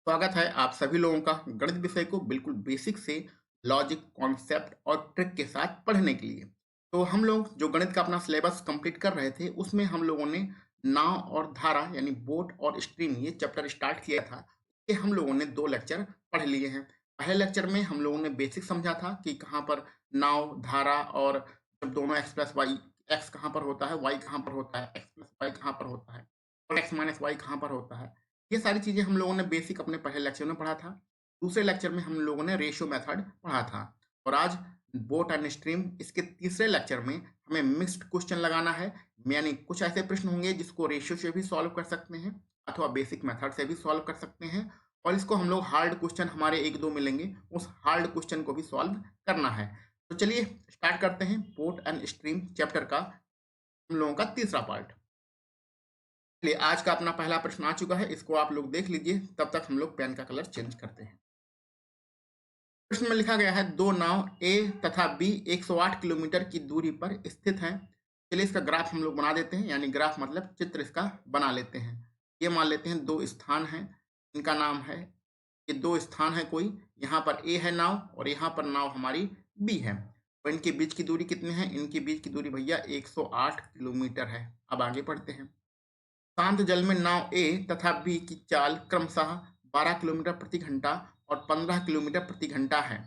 स्वागत है आप सभी लोगों का गणित विषय को बिल्कुल बेसिक से लॉजिक कॉन्सेप्ट और ट्रिक के साथ पढ़ने के लिए। तो हम लोग जो गणित का अपना सिलेबस कंप्लीट कर रहे थे उसमें हम लोगों ने नाव और धारा यानी बोट और स्ट्रीम ये चैप्टर स्टार्ट किया था। ये हम लोगों ने 2 लेक्चर पढ़ लिए हैं। पहले लेक्चर में हम लोगों ने बेसिक समझा था कि कहाँ पर नाव धारा और जब दोनों एक्स प्लस वाई, एक्स कहाँ पर होता है, वाई कहाँ पर होता है, एक्स प्लस वाई कहाँ पर होता है और एक्स माइनस वाई कहाँ पर होता है, ये सारी चीज़ें हम लोगों ने बेसिक अपने पहले लेक्चर में पढ़ा था। दूसरे लेक्चर में हम लोगों ने रेशियो मेथड पढ़ा था और आज बोट एंड स्ट्रीम इसके तीसरे लेक्चर में हमें मिक्स्ड क्वेश्चन लगाना है। यानी कुछ ऐसे प्रश्न होंगे जिसको रेशियो से भी सॉल्व कर सकते हैं अथवा बेसिक मेथड से भी सॉल्व कर सकते हैं और इसको हम लोग हार्ड क्वेश्चन हमारे 1-2 मिलेंगे, उस हार्ड क्वेश्चन को भी सॉल्व करना है। तो चलिए स्टार्ट करते हैं बोट एंड स्ट्रीम चैप्टर का हम लोगों का तीसरा पार्ट। चलिए आज का अपना पहला प्रश्न आ चुका है, इसको आप लोग देख लीजिए, तब तक हम लोग पेन का कलर चेंज करते हैं। प्रश्न में लिखा गया है दो नाव ए तथा बी 108 किलोमीटर की दूरी पर स्थित हैं। चलिए इसका ग्राफ हम लोग बना देते हैं, यानी ग्राफ मतलब चित्र इसका बना लेते हैं। ये मान लेते हैं दो स्थान हैं, इनका नाम है, ये दो स्थान है कोई, यहाँ पर ए है नाव और यहाँ पर नाव हमारी बी है। और इनके बीच की दूरी कितनी है? इनके बीच की दूरी भैया 108 किलोमीटर है। अब आगे बढ़ते हैं। शांत जल में नाव ए तथा बी की चाल क्रमशः 12 किलोमीटर प्रति घंटा और 15 किलोमीटर प्रति घंटा है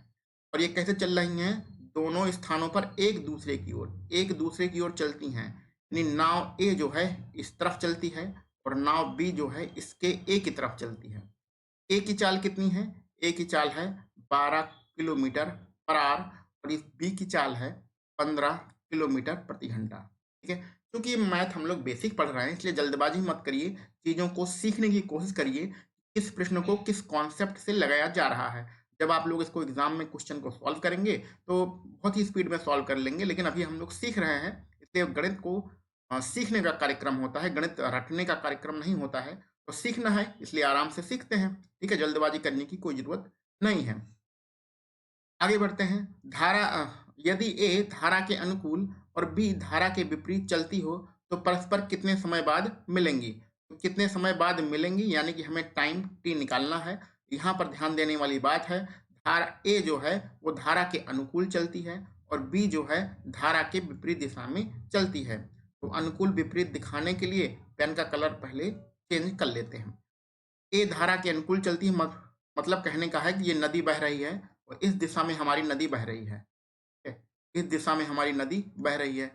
और ये कैसे चल रही हैं? दोनों स्थानों पर एक दूसरे की ओर चलती हैं। यानी नाव ए जो है इस तरफ चलती है और नाव बी जो है इसके ए की तरफ चलती है। ए की चाल कितनी है? ए की चाल है 12 किलोमीटर पर आवर और इस बी की चाल है 15 किलोमीटर प्रति घंटा। ठीक है, क्योंकि ये मैथ हम लोग बेसिक पढ़ रहे हैं इसलिए जल्दबाजी मत करिए, चीज़ों को सीखने की कोशिश करिए। किस प्रश्न को किस कॉन्सेप्ट से लगाया जा रहा है। जब आप लोग इसको एग्जाम में क्वेश्चन को सॉल्व करेंगे तो बहुत ही स्पीड में सॉल्व कर लेंगे, लेकिन अभी हम लोग सीख रहे हैं इसलिए गणित को सीखने का कार्यक्रम होता है, गणित रटने का कार्यक्रम नहीं होता है। तो सीखना है इसलिए आराम से सीखते हैं। ठीक है, जल्दबाजी करने की कोई ज़रूरत नहीं है। आगे बढ़ते हैं। यदि ए धारा के अनुकूल और बी धारा के विपरीत चलती हो तो परस्पर कितने समय बाद मिलेंगी? तो कितने समय बाद मिलेंगी यानी कि हमें टाइम टी निकालना है। यहाँ पर ध्यान देने वाली बात है, धारा ए जो है वो धारा के अनुकूल चलती है और बी जो है धारा के विपरीत दिशा में चलती है। तो अनुकूल विपरीत दिखाने के लिए पेन का कलर पहले चेंज कर लेते हैं। ए धारा के अनुकूल चलती है, मतलब कहने का है कि ये नदी बह रही है और इस दिशा में हमारी नदी बह रही है। ठीक है? इस दिशा में हमारी नदी बह रही है।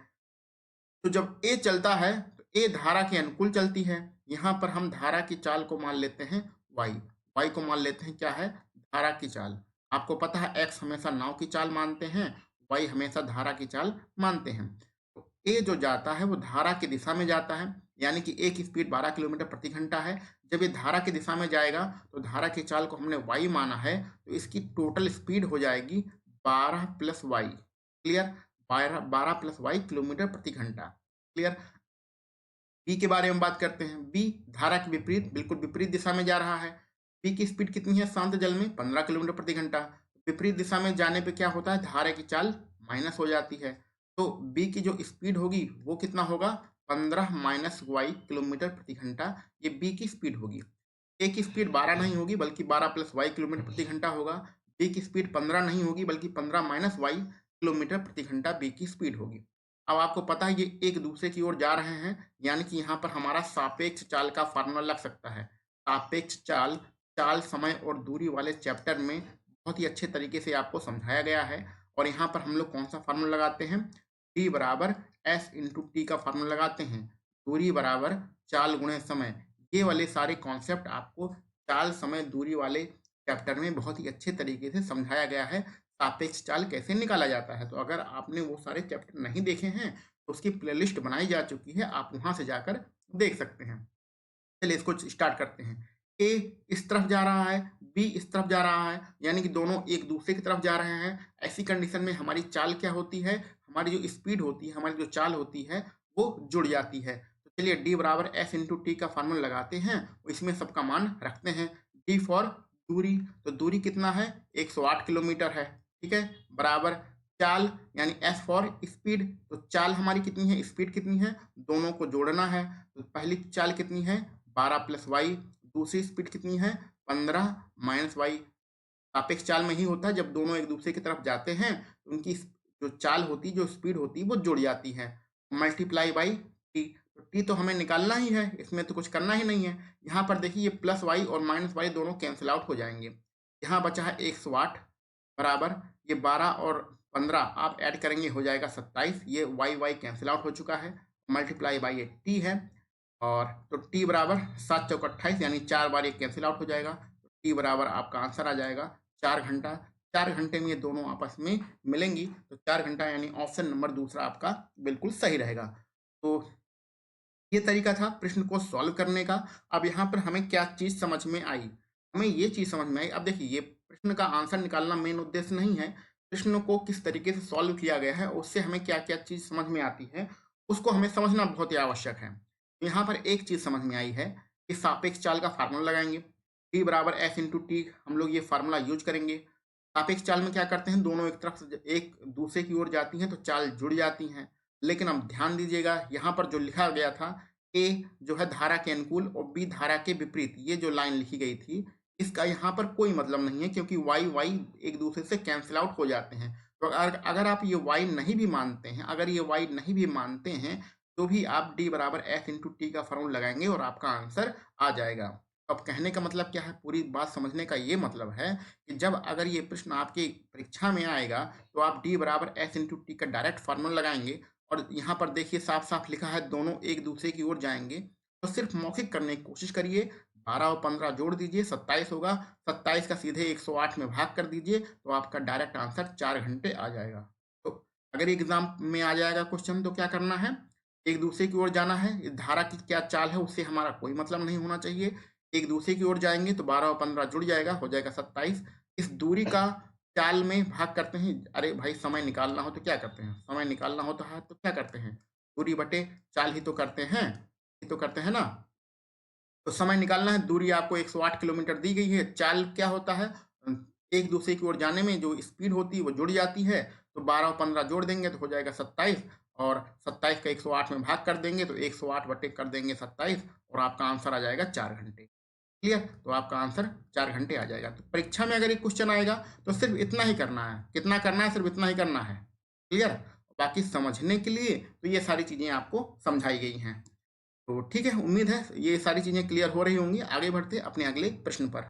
तो जब ए चलता है तो ए धारा के अनुकूल चलती है। यहाँ पर हम धारा की चाल को मान लेते हैं वाई। वाई को मान लेते हैं क्या है? धारा की चाल। आपको पता है एक्स हमेशा नाव की चाल मानते हैं, वाई हमेशा धारा की चाल मानते हैं। तो ए जो जाता है वो धारा की दिशा में जाता है, यानी कि ए की स्पीड 12 किलोमीटर प्रति घंटा है। जब ये धारा की दिशा में जाएगा तो धारा की चाल को हमने वाई माना है, तो इसकी टोटल स्पीड हो जाएगी 12 plus y. Clear? 12 plus y kilometre प्रति घंटा। क्लियर? बी के बारे में बात करते हैं। बी धारा के विपरीत, बिल्कुल विपरीत दिशा में जा रहा है। बी की स्पीड कितनी है शांत जल में? 15 किलोमीटर प्रति घंटा। विपरीत दिशा में जाने पे क्या होता है? धारा की चाल माइनस हो जाती है। तो बी की जो स्पीड होगी वो कितना होगा? 15 माइनस वाई किलोमीटर प्रति घंटा, ये बी की स्पीड होगी। ए की स्पीड 12 नहीं होगी बल्कि 12 प्लस वाई किलोमीटर प्रति घंटा होगा। बी की स्पीड 15 नहीं होगी बल्कि 15 माइनस वाई किलोमीटर प्रति घंटा बी की स्पीड होगी। अब आपको पता है ये एक दूसरे की ओर जा रहे हैं, यानी कि यहाँ पर हमारा सापेक्ष चाल का फार्मूला लग सकता है। सापेक्ष चाल, चाल समय और दूरी वाले चैप्टर में बहुत ही अच्छे तरीके से आपको समझाया गया है। और यहाँ पर हम लोग कौन सा फार्मूला लगाते हैं? डी बराबर एस इंटू टी का फार्मूला लगाते हैं। दूरी बराबर चाल गुणे समय। ये वाले सारे कॉन्सेप्ट आपको चाल समय दूरी वाले चैप्टर में बहुत ही अच्छे तरीके से समझाया गया है। सापेक्ष चाल कैसे निकाला जाता है, तो अगर आपने वो सारे चैप्टर नहीं देखे हैं तो उसकी प्लेलिस्ट बनाई जा चुकी है, आप वहां से जाकर देख सकते हैं। चलिए इसको स्टार्ट करते हैं। ए इस तरफ जा रहा है, बी इस तरफ जा रहा है, यानी कि दोनों एक दूसरे की तरफ जा रहे हैं। ऐसी कंडीशन में हमारी चाल क्या होती है? हमारी जो स्पीड होती है, हमारी जो चाल होती है वो जुड़ जाती है। तो चलिए डी बराबर एस इंटू टी का फार्मूला लगाते हैं, इसमें सबका मान रखते हैं। डी फॉर दूरी, तो दूरी कितना है? 108 किलोमीटर है। ठीक है, बराबर चाल यानी एस फॉर स्पीड, तो चाल हमारी कितनी है, स्पीड कितनी है, दोनों को जोड़ना है। तो पहली चाल कितनी है? 12 प्लस वाई। दूसरी स्पीड कितनी है 15 माइनस वाई। सापेक्ष चाल में ही होता है, जब दोनों एक दूसरे की तरफ जाते हैं तो उनकी जो चाल होती है, जो स्पीड होती है, वो जुड़ जाती है। मल्टीप्लाई बाई टी, तो टी तो हमें निकालना ही है, इसमें तो कुछ करना ही नहीं है। यहाँ पर देखिए ये प्लस वाई और माइनस वाई दोनों कैंसिल आउट हो जाएंगे। यहाँ बचा है 108 बराबर ये 12 और 15 आप ऐड करेंगे हो जाएगा 27। ये वाई वाई कैंसिल आउट हो चुका है। मल्टीप्लाई बाई ये टी है, और तो टी बराबर 7 चौक 28 यानी 4 बार ये कैंसिल आउट हो जाएगा। तो टी बराबर आपका आंसर आ जाएगा 4 घंटा। 4 घंटे में ये दोनों आपस में मिलेंगी, तो 4 घंटा यानी ऑप्शन नंबर दूसरा आपका बिल्कुल सही रहेगा। तो ये तरीका था प्रश्न को सॉल्व करने का। अब यहाँ पर हमें क्या चीज़ समझ में आई, हमें ये चीज़ समझ में आई। अब देखिए ये प्रश्न का आंसर निकालना मेन उद्देश्य नहीं है, प्रश्न को किस तरीके से सॉल्व किया गया है उससे हमें क्या क्या चीज़ समझ में आती है उसको हमें समझना बहुत ही आवश्यक है। तो यहाँ पर एक चीज़ समझ में आई है कि सापेक्ष चाल का फार्मूला लगाएंगे, टी बराबर एस इंटू टी, हम लोग ये फार्मूला यूज करेंगे। सापेक्ष चाल में क्या करते हैं, दोनों एक तरफ से एक दूसरे की ओर जाती हैं तो चाल जुड़ जाती हैं। लेकिन अब ध्यान दीजिएगा यहाँ पर जो लिखा गया था ए जो है धारा के अनुकूल और बी धारा के विपरीत, ये जो लाइन लिखी गई थी इसका यहाँ पर कोई मतलब नहीं है, क्योंकि वाई वाई एक दूसरे से कैंसिल आउट हो जाते हैं। तो अगर आप ये वाई नहीं भी मानते हैं, अगर ये वाई नहीं भी मानते हैं तो भी आप डी बराबर एफ इंटू टी का फॉर्मूला लगाएंगे और आपका आंसर आ जाएगा। तो अब कहने का मतलब क्या है, पूरी बात समझने का ये मतलब है कि जब अगर ये प्रश्न आपकी परीक्षा में आएगा तो आप डी बराबर एस इंटू टी का डायरेक्ट फॉर्मूला लगाएंगे। और यहाँ पर देखिए साफ साफ लिखा है दोनों एक दूसरे की ओर जाएंगे, तो सिर्फ मौखिक करने की कोशिश करिए। 12 और 15 जोड़ दीजिए 27 होगा, 27 का सीधे 108 में भाग कर दीजिए तो आपका डायरेक्ट आंसर 4 घंटे आ जाएगा। तो अगर एग्जाम में आ जाएगा क्वेश्चन तो क्या करना है, एक दूसरे की ओर जाना है। इस धारा की क्या चाल है उससे हमारा कोई मतलब नहीं होना चाहिए। एक दूसरे की ओर जाएंगे तो 12 और 15 जुड़ जाएगा, हो जाएगा 27। इस दूरी का चाल में भाग करते हैं। अरे भाई समय निकालना हो तो क्या करते हैं, समय निकालना होता है तो क्या करते हैं, दूरी बटे चाल ही तो करते हैं, ही तो करते हैं ना। तो समय निकालना है, दूरी आपको 108 किलोमीटर दी गई है। चाल क्या होता है, एक दूसरे की ओर जाने में जो स्पीड होती है वो जुड़ जाती है। तो 12 और 15 जोड़ देंगे तो हो जाएगा 27, और 27 का 108 में भाग कर देंगे तो 108 बटे कर देंगे 27, और आपका आंसर आ जाएगा 4 घंटे। क्लियर, तो आपका आंसर 4 घंटे आ जाएगा। तो परीक्षा में अगर एक क्वेश्चन आएगा तो सिर्फ इतना ही करना है, कितना करना है, सिर्फ इतना ही करना है। क्लियर, बाकी समझने के लिए तो ये सारी चीज़ें आपको समझाई गई हैं। तो ठीक है, उम्मीद है ये सारी चीज़ें क्लियर हो रही होंगी। आगे बढ़ते हैं अपने अगले प्रश्न पर।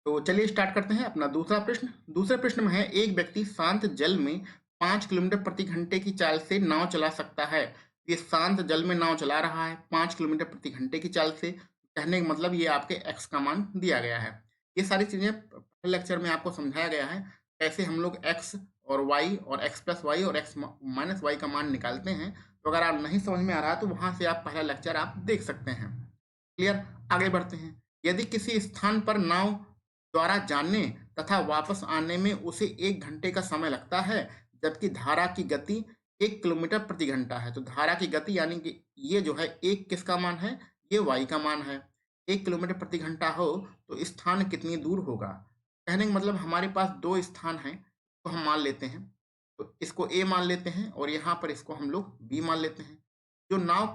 तो चलिए स्टार्ट करते हैं अपना दूसरा प्रश्न। दूसरे प्रश्न में है, एक व्यक्ति शांत जल में 5 किलोमीटर प्रति घंटे की चाल से नाव चला सकता है। ये शांत जल में नाव चला रहा है 5 किलोमीटर प्रति घंटे की चाल से, कहने का मतलब ये आपके एक्स का मान दिया गया है। ये सारी चीज़ें पहले लेक्चर में आपको समझाया गया है कैसे हम लोग एक्स और वाई और एक्स प्लस वाई और एक्स माइनस वाई का मान निकालते हैं। तो अगर आप नहीं समझ में आ रहा है तो वहाँ से आप पहला लेक्चर आप देख सकते हैं। क्लियर, आगे बढ़ते हैं। यदि किसी स्थान पर नाव द्वारा जाने तथा वापस आने में उसे 1 घंटे का समय लगता है, जबकि धारा की गति 1 किलोमीटर प्रति घंटा है। तो धारा की गति यानी कि ये जो है एक किसका मान है, ये वाई का मान है। 1 किलोमीटर प्रति घंटा हो तो स्थान कितनी दूर होगा। कहने का मतलब हमारे पास 2 स्थान हैं, तो हम मान लेते हैं, तो इसको ए मान लेते हैं और यहाँ पर इसको हम लोग बी मान लेते हैं। जो नाव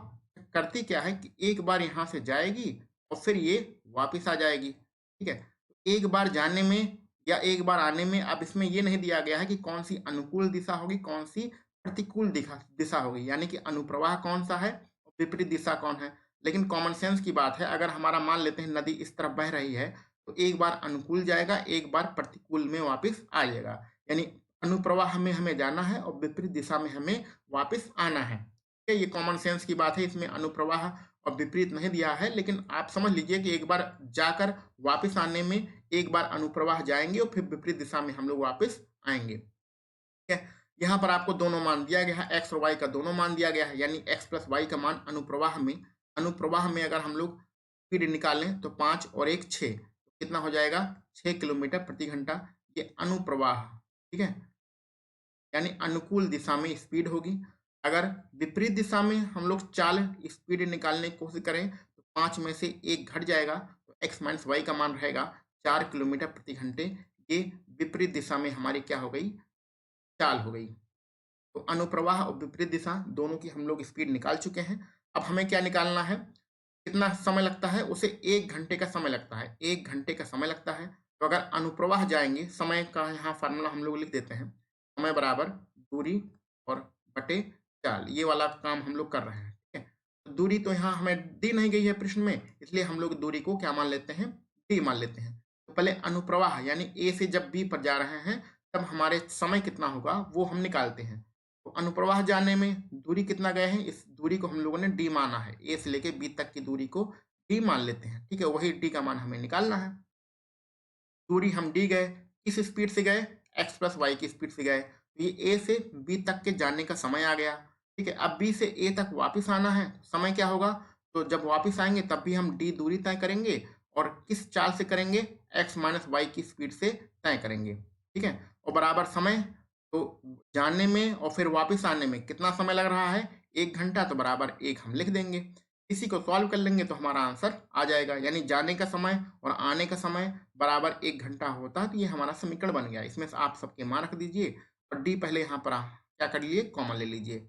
करती क्या है कि एक बार यहाँ से जाएगी और फिर ये वापस आ जाएगी। ठीक है, एक बार जाने में या एक बार आने में, अब इसमें ये नहीं दिया गया है कि कौन सी अनुकूल दिशा होगी कौन सी प्रतिकूल दिशा होगी, यानी कि अनुप्रवाह कौन सा है और विपरीत दिशा कौन है। लेकिन कॉमन सेंस की बात है, अगर हमारा मान लेते हैं नदी इस तरफ बह रही है तो एक बार अनुकूल जाएगा एक बार प्रतिकूल में वापस आ जाएगा, यानी अनुप्रवाह में हमें जाना है और विपरीत दिशा में हमें वापस आना है। ये कॉमन सेंस की बात है, इसमें अनुप्रवाह और विपरीत नहीं दिया है, लेकिन आप समझ लीजिए कि एक बार जाकर वापस आने में एक बार अनुप्रवाह जाएंगे और फिर विपरीत दिशा में हम लोग वापस आएंगे। ठीक है, यहाँ पर आपको दोनों मान दिया गया है, एक्स और वाई का दोनों मान दिया गया है, यानी एक्स प्लस वाई का मान अनुप्रवाह में अगर हम लोग स्पीड निकालें तो 5 और 1 6, तो कितना हो जाएगा 6 किलोमीटर प्रति घंटा। ये अनुप्रवाह, ठीक है, यानी अनुकूल दिशा में स्पीड होगी। अगर विपरीत दिशा में हम लोग चाल स्पीड निकालने की कोशिश करें तो 5 में से 1 घट जाएगा, तो x माइनस वाई का मान रहेगा 4 किलोमीटर प्रति घंटे। ये विपरीत दिशा में हमारी क्या हो गई, चाल हो गई। तो अनुप्रवाह और विपरीत दिशा दोनों की हम लोग स्पीड निकाल चुके हैं। अब हमें क्या निकालना है, कितना समय लगता है? उसे 1 घंटे का समय लगता है, 1 घंटे का समय लगता है। तो अगर अनुप्रवाह जाएँगे, समय का यहाँ फ़ॉर्मूला हम लोग लिख देते हैं। समय बराबर दूरी और बटे चाल, ये वाला काम हम लोग कर रहे हैं, ठीक है? तो दूरी तो यहाँ हमें दी नहीं गई है प्रश्न में, इसलिए हम लोग दूरी को क्या मान लेते हैं? डी मान लेते हैं। तो पहले अनुप्रवाह यानी ए से जब बी पर जा रहे हैं, तब हमारे समय कितना होगा, वो हम निकालते हैं। तो अनुप्रवाह जाने में दूरी कितना गए हैं, इस दूरी को हम लोगों ने डी माना है। ए से लेके बी तक की दूरी को डी मान लेते हैं, ठीक है? वही डी का मान हमें निकालना है। दूरी हम डी गए, किस स्पीड से गए? एक्स प्लस वाई की स्पीड से गए। तो ये ए से बी तक के जाने का समय आ गया, ठीक है? अब बी से ए तक वापस आना है, समय क्या होगा? तो जब वापस आएंगे तब भी हम डी दूरी तय करेंगे और किस चाल से करेंगे? एक्स माइनस वाई की स्पीड से तय करेंगे, ठीक है? और बराबर समय, तो जाने में और फिर वापस आने में कितना समय लग रहा है? 1 घंटा, तो बराबर 1 हम लिख देंगे। इसी को सॉल्व कर लेंगे तो हमारा आंसर आ जाएगा, यानी जाने का समय और आने का समय बराबर 1 घंटा होता है। तो ये हमारा समीकरण बन गया। इसमें से आप सबके मान रख दीजिए और डी पहले यहाँ पर क्या कर लिए? कॉमन ले लीजिए।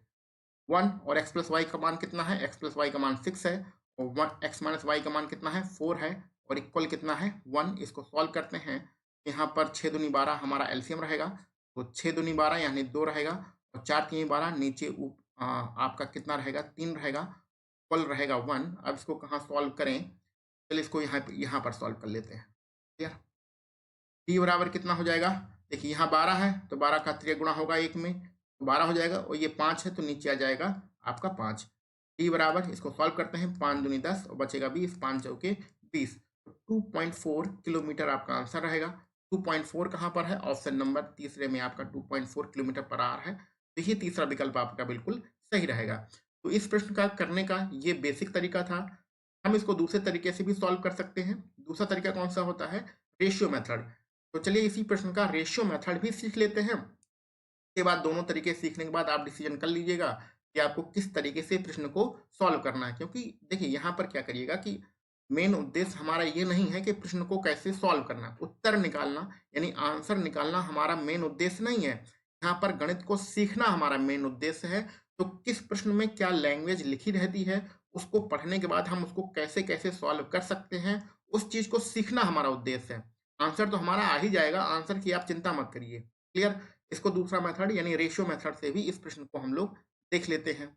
1 और एक्स प्लस वाई का मान कितना है? एक्स प्लस वाई का मान 6 है और 1 एक्स माइनस वाई का मान कितना है? 4 है और इक्वल कितना है? 1। इसको सॉल्व करते हैं। यहाँ पर 6 दूनी 12 हमारा एलसीएम रहेगा, तो 6 दूनी 12 यानी 2 रहेगा और 4 तीन 12, नीचे आपका कितना रहेगा? 3 रहेगा, इक्वल रहेगा 1। अब इसको कहाँ सॉल्व करें? चलिए इसको यहाँ पर सॉल्व कर लेते हैं। क्लियर? डी बराबर कितना हो जाएगा? देखिए यहाँ 12 है तो 12 का 3 गुणा होगा 1 में, तो 12 हो जाएगा और ये 5 है तो नीचे आ जाएगा आपका 5। डी बराबर, इसको सॉल्व करते हैं, 5 दूनी 10 और बचेगा 20, 5 चौके 20। तो 2.4 किलोमीटर आपका आंसर रहेगा। 2.4 कहाँ पर है? ऑप्शन नंबर तीसरे में आपका 2.4 किलोमीटर पर आर है। देखिए तीसरा विकल्प आपका बिल्कुल सही रहेगा। तो इस प्रश्न का करने का ये बेसिक तरीका था। हम इसको दूसरे तरीके से भी सॉल्व कर सकते हैं। दूसरा तरीका कौन सा होता है? Ratio method. तो चलिए इसी प्रश्न का रेशियो मेथड भी सीख लेते हैं। इसके बाद दोनों तरीके सीखने के बाद आप डिसीजन कर लीजिएगा कि आपको किस तरीके से प्रश्न को सॉल्व करना है। क्योंकि देखिए यहाँ पर क्या करिएगा कि मेन उद्देश्य हमारा ये नहीं है कि प्रश्न को कैसे सॉल्व करना, उत्तर निकालना यानी आंसर निकालना हमारा मेन उद्देश्य नहीं है। यहाँ पर गणित को सीखना हमारा मेन उद्देश्य है। तो किस प्रश्न में क्या लैंग्वेज लिखी रहती है, उसको पढ़ने के बाद हम उसको कैसे कैसे सॉल्व कर सकते हैं, उस चीज को सीखना हमारा उद्देश्य है। आंसर तो हमारा आ ही जाएगा, आंसर की आप चिंता मत करिए। क्लियर? इसको दूसरा मेथड यानी रेशियो मेथड से भी इस प्रश्न को हम लोग देख लेते हैं।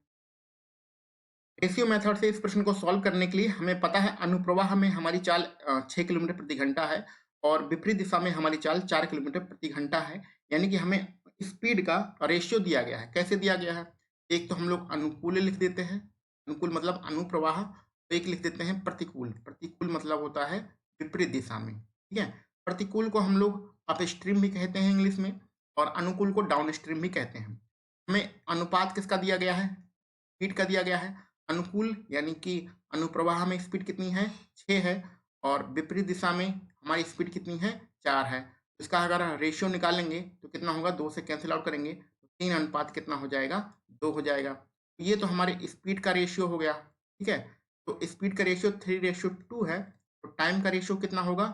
रेशियो मेथड से इस प्रश्न को सॉल्व करने के लिए हमें पता है अनुप्रवाह में हमारी चाल 6 किलोमीटर प्रति घंटा है और विपरीत दिशा में हमारी चाल 4 किलोमीटर प्रति घंटा है। यानी कि हमें स्पीड का रेशियो दिया गया है। कैसे दिया गया है? एक तो हम लोग अनुकूल लिख देते हैं, अनुकूल मतलब अनुप्रवाह। तो एक लिख देते हैं प्रतिकूल, प्रतिकूल मतलब होता है विपरीत दिशा में, ठीक है? प्रतिकूल को हम लोग अप स्ट्रीम भी कहते हैं इंग्लिश में और अनुकूल को डाउन स्ट्रीम भी कहते हैं। हमें अनुपात किसका दिया गया है? स्पीड का दिया गया है। अनुकूल यानी कि अनुप्रवाह में स्पीड कितनी है? 6 है और विपरीत दिशा में हमारी स्पीड कितनी है? 4 है। इसका अगर रेशियो निकालेंगे तो कितना होगा? 2 से कैंसिल आउट करेंगे तो 3 अनुपात कितना हो जाएगा? 2 हो जाएगा। ये तो हमारे स्पीड का रेशियो हो गया, ठीक है? तो स्पीड का रेशियो 3:2 है, तो टाइम का रेशियो कितना होगा?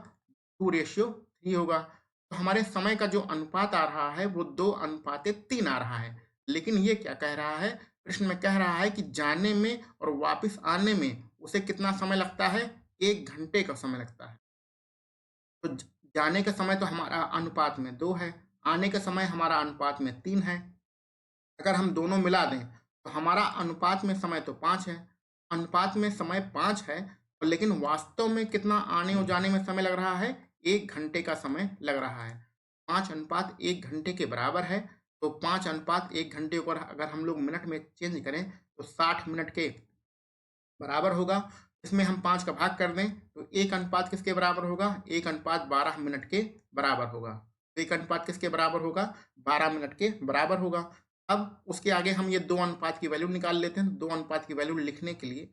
2:3 होगा। तो हमारे समय का जो अनुपात आ रहा है वो 2:3 आ रहा है। लेकिन ये क्या कह रहा है? प्रश्न में कह रहा है कि जाने में और वापस आने में उसे कितना समय लगता है? 1 घंटे का समय लगता है। तो जाने का समय तो हमारा अनुपात में 2 है, आने का समय हमारा अनुपात में 3 है। अगर हम दोनों मिला दें तो हमारा अनुपात में समय तो 5 है। अनुपात में समय 5 है और लेकिन वास्तव में कितना आने और जाने में समय लग रहा है? 1 घंटे का समय लग रहा है। 5 अनुपात 1 घंटे के बराबर है। तो 5 अनुपात 1 घंटे को अगर हम लोग मिनट में चेंज करें तो 60 मिनट के बराबर होगा। इसमें हम 5 का भाग कर दें तो 1 अनुपात किसके बराबर होगा? 1 अनुपात 12 मिनट के बराबर होगा। तो 1 अनुपात किसके बराबर होगा? 12 मिनट के बराबर होगा। अब उसके आगे हम ये 2 अनुपात की वैल्यू निकाल लेते हैं। 2 अनुपात की वैल्यू लिखने के लिए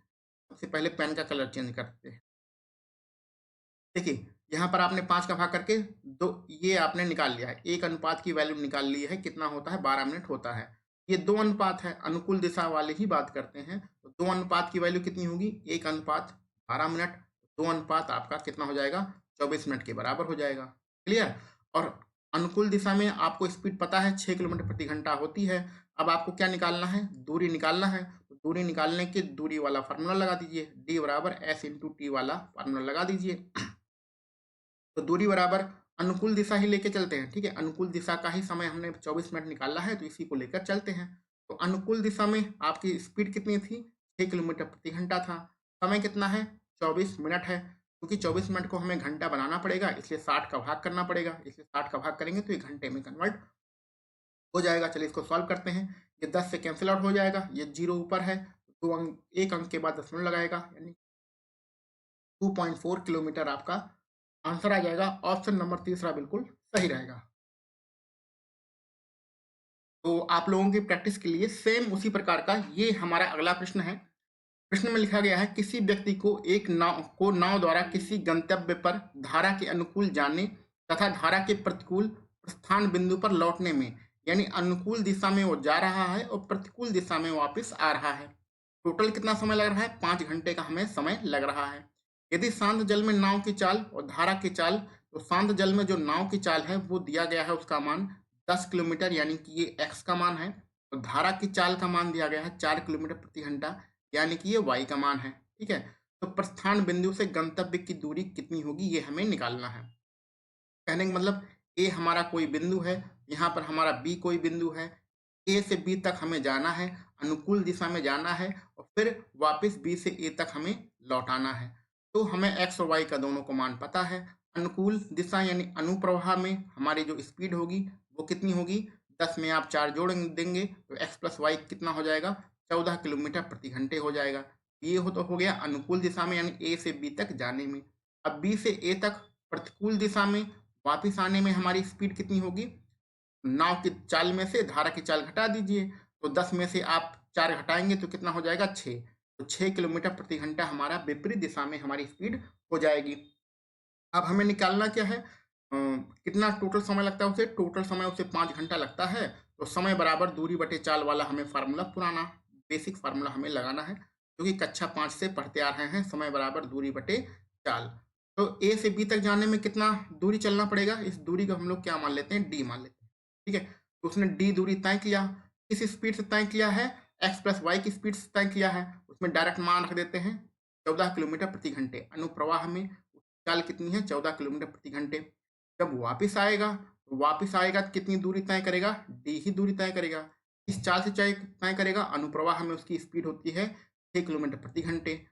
सबसे पहले पेन का कलर चेंज करते हैं। देखिए यहाँ पर आपने 5 का भाग करके दो ये आपने निकाल लिया है। 1 अनुपात की वैल्यू निकाल ली है, कितना होता है? 12 मिनट होता है। ये 2 अनुपात है, अनुकूल दिशा वाले ही बात करते हैं। तो 2 अनुपात की वैल्यू कितनी होगी? 1 अनुपात 12 मिनट, 2 अनुपात आपका कितना हो जाएगा? 24 मिनट के बराबर हो जाएगा। क्लियर? और अनुकूल दिशा में आपको स्पीड पता है 6 किलोमीटर प्रति घंटा होती है। अब आपको क्या निकालना है? दूरी निकालना है। तो दूरी निकालने के दूरी वाला फार्मूला लगा दीजिए, d बराबर s इंटू टी वाला फार्मूला लगा दीजिए। तो दूरी बराबर अनुकूल दिशा ही लेके चलते हैं, ठीक है। अनुकूल दिशा का ही समय हमने 24 मिनट निकाला है, तो इसी को लेकर चलते हैं। तो अनुकूल दिशा में आपकी स्पीड कितनी थी? 6 किलोमीटर प्रति घंटा था। समय कितना है? 24 मिनट है। क्योंकि 24 मिनट को हमें घंटा बनाना पड़ेगा, इसलिए 60 का भाग करना पड़ेगा। इसलिए 60 का भाग करेंगे तो ये घंटे में कन्वर्ट हो जाएगा। चलिए इसको सॉल्व करते हैं। ये 10 से कैंसिल आउट हो जाएगा, ये 0 ऊपर है, 2 अंक, 1 अंक के बाद दशमलव लगाएगा, यानी 2.4 किलोमीटर आपका आंसर आ जाएगा। ऑप्शन नंबर तीसरा बिल्कुल सही रहेगा। तो आप लोगों की प्रैक्टिस के लिए सेम उसी प्रकार का ये हमारा अगला प्रश्न है। प्रश्न में लिखा गया है, किसी व्यक्ति को नाव द्वारा किसी गंतव्य पर धारा के अनुकूल जाने तथा धारा के प्रतिकूल प्रस्थान बिंदु पर लौटने में, यानी अनुकूल दिशा में वो जा रहा है और प्रतिकूल दिशा में वापस आ रहा है। टोटल कितना समय लग रहा है? 5 घंटे का हमें समय लग रहा है। यदि शांत जल में नाव की चाल और धारा की चाल, तो शांत जल में जो नाव की चाल है वो दिया गया है, उसका मान 10 किलोमीटर, यानी कि ये x का मान है। और धारा की चाल का मान दिया गया है 4 किलोमीटर प्रति घंटा, यानी कि ये y का मान है, ठीक है। तो प्रस्थान बिंदु से गंतव्य की दूरी कितनी होगी, ये हमें निकालना है। कहने का मतलब ए हमारा कोई बिंदु है, यहाँ पर हमारा बी कोई बिंदु है, ए से बी तक हमें जाना है, अनुकूल दिशा में जाना है, और फिर वापस बी से ए तक हमें लौटाना है। तो हमें एक्स और वाई का दोनों को मान पता है। अनुकूल दिशा यानी अनुप्रवाह में हमारी जो स्पीड होगी वो कितनी होगी? 10 में आप 4 जोड़ देंगे तो एक्स प्लस वाई कितना हो जाएगा? 14 किलोमीटर प्रति घंटे हो जाएगा। ये हो गया अनुकूल दिशा में, यानी ए से बी तक जाने में। अब बी से ए तक प्रतिकूल दिशा में वापिस आने में हमारी स्पीड कितनी होगी? नाव की चाल में से धारा की चाल घटा दीजिए, तो 10 में से आप 4 घटाएंगे तो कितना हो जाएगा? 6। तो 6 किलोमीटर प्रति घंटा हमारा विपरीत दिशा में हमारी स्पीड हो जाएगी। अब हमें निकालना क्या है? कितना टोटल समय लगता है उसे? टोटल समय उसे 5 घंटा लगता है। तो समय बराबर दूरी बटे चाल वाला हमें फार्मूला, पुराना बेसिक फार्मूला हमें लगाना है, क्योंकि कक्षा 5 से पढ़ते आ रहे हैं। समय बराबर दूरी बटे चाल। तो ए से बी तक जाने में कितना दूरी चलना पड़ेगा? इस दूरी को हम लोग क्या मान लेते हैं? डी मान लेते हैं, ठीक है। तो उसने डी दूरी तय किया, किस स्पीड से तय किया है? एक्स प्लस वाई की स्पीड से तय किया है। उसमें डायरेक्ट मान रख देते हैं 14 किलोमीटर प्रति घंटे। अनुप्रवाह में चाल कितनी है? 14 किलोमीटर प्रति घंटे। जब वापस आएगा तो वापस आएगा तो कितनी दूरी तय करेगा? डी ही दूरी तय करेगा। इस चाल से तय करेगा। अनुप्रवाह में उसकी स्पीड होती है 6 किलोमीटर प्रति घंटे।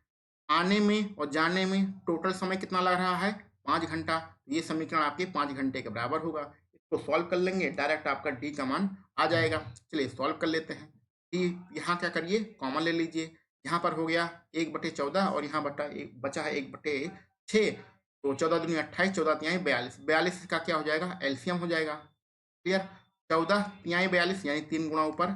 आने में और जाने में टोटल समय कितना लग रहा है? 5 घंटा। ये समीकरण आपके 5 घंटे के बराबर होगा। इसको सॉल्व कर लेंगे, डायरेक्ट आपका डी का मान आ जाएगा। चलिए सॉल्व कर लेते हैं। डी यहाँ क्या करिए, कॉमन ले लीजिए। यहाँ पर हो गया 1/14 और यहाँ बचा है 1/6। तो 14 दूनी 28, 14 तिहाई 42। 42 का क्या हो जाएगा? एलसीएम हो जाएगा। क्लियर? 14 तिहाई 42 यानी 3 गुणा ऊपर,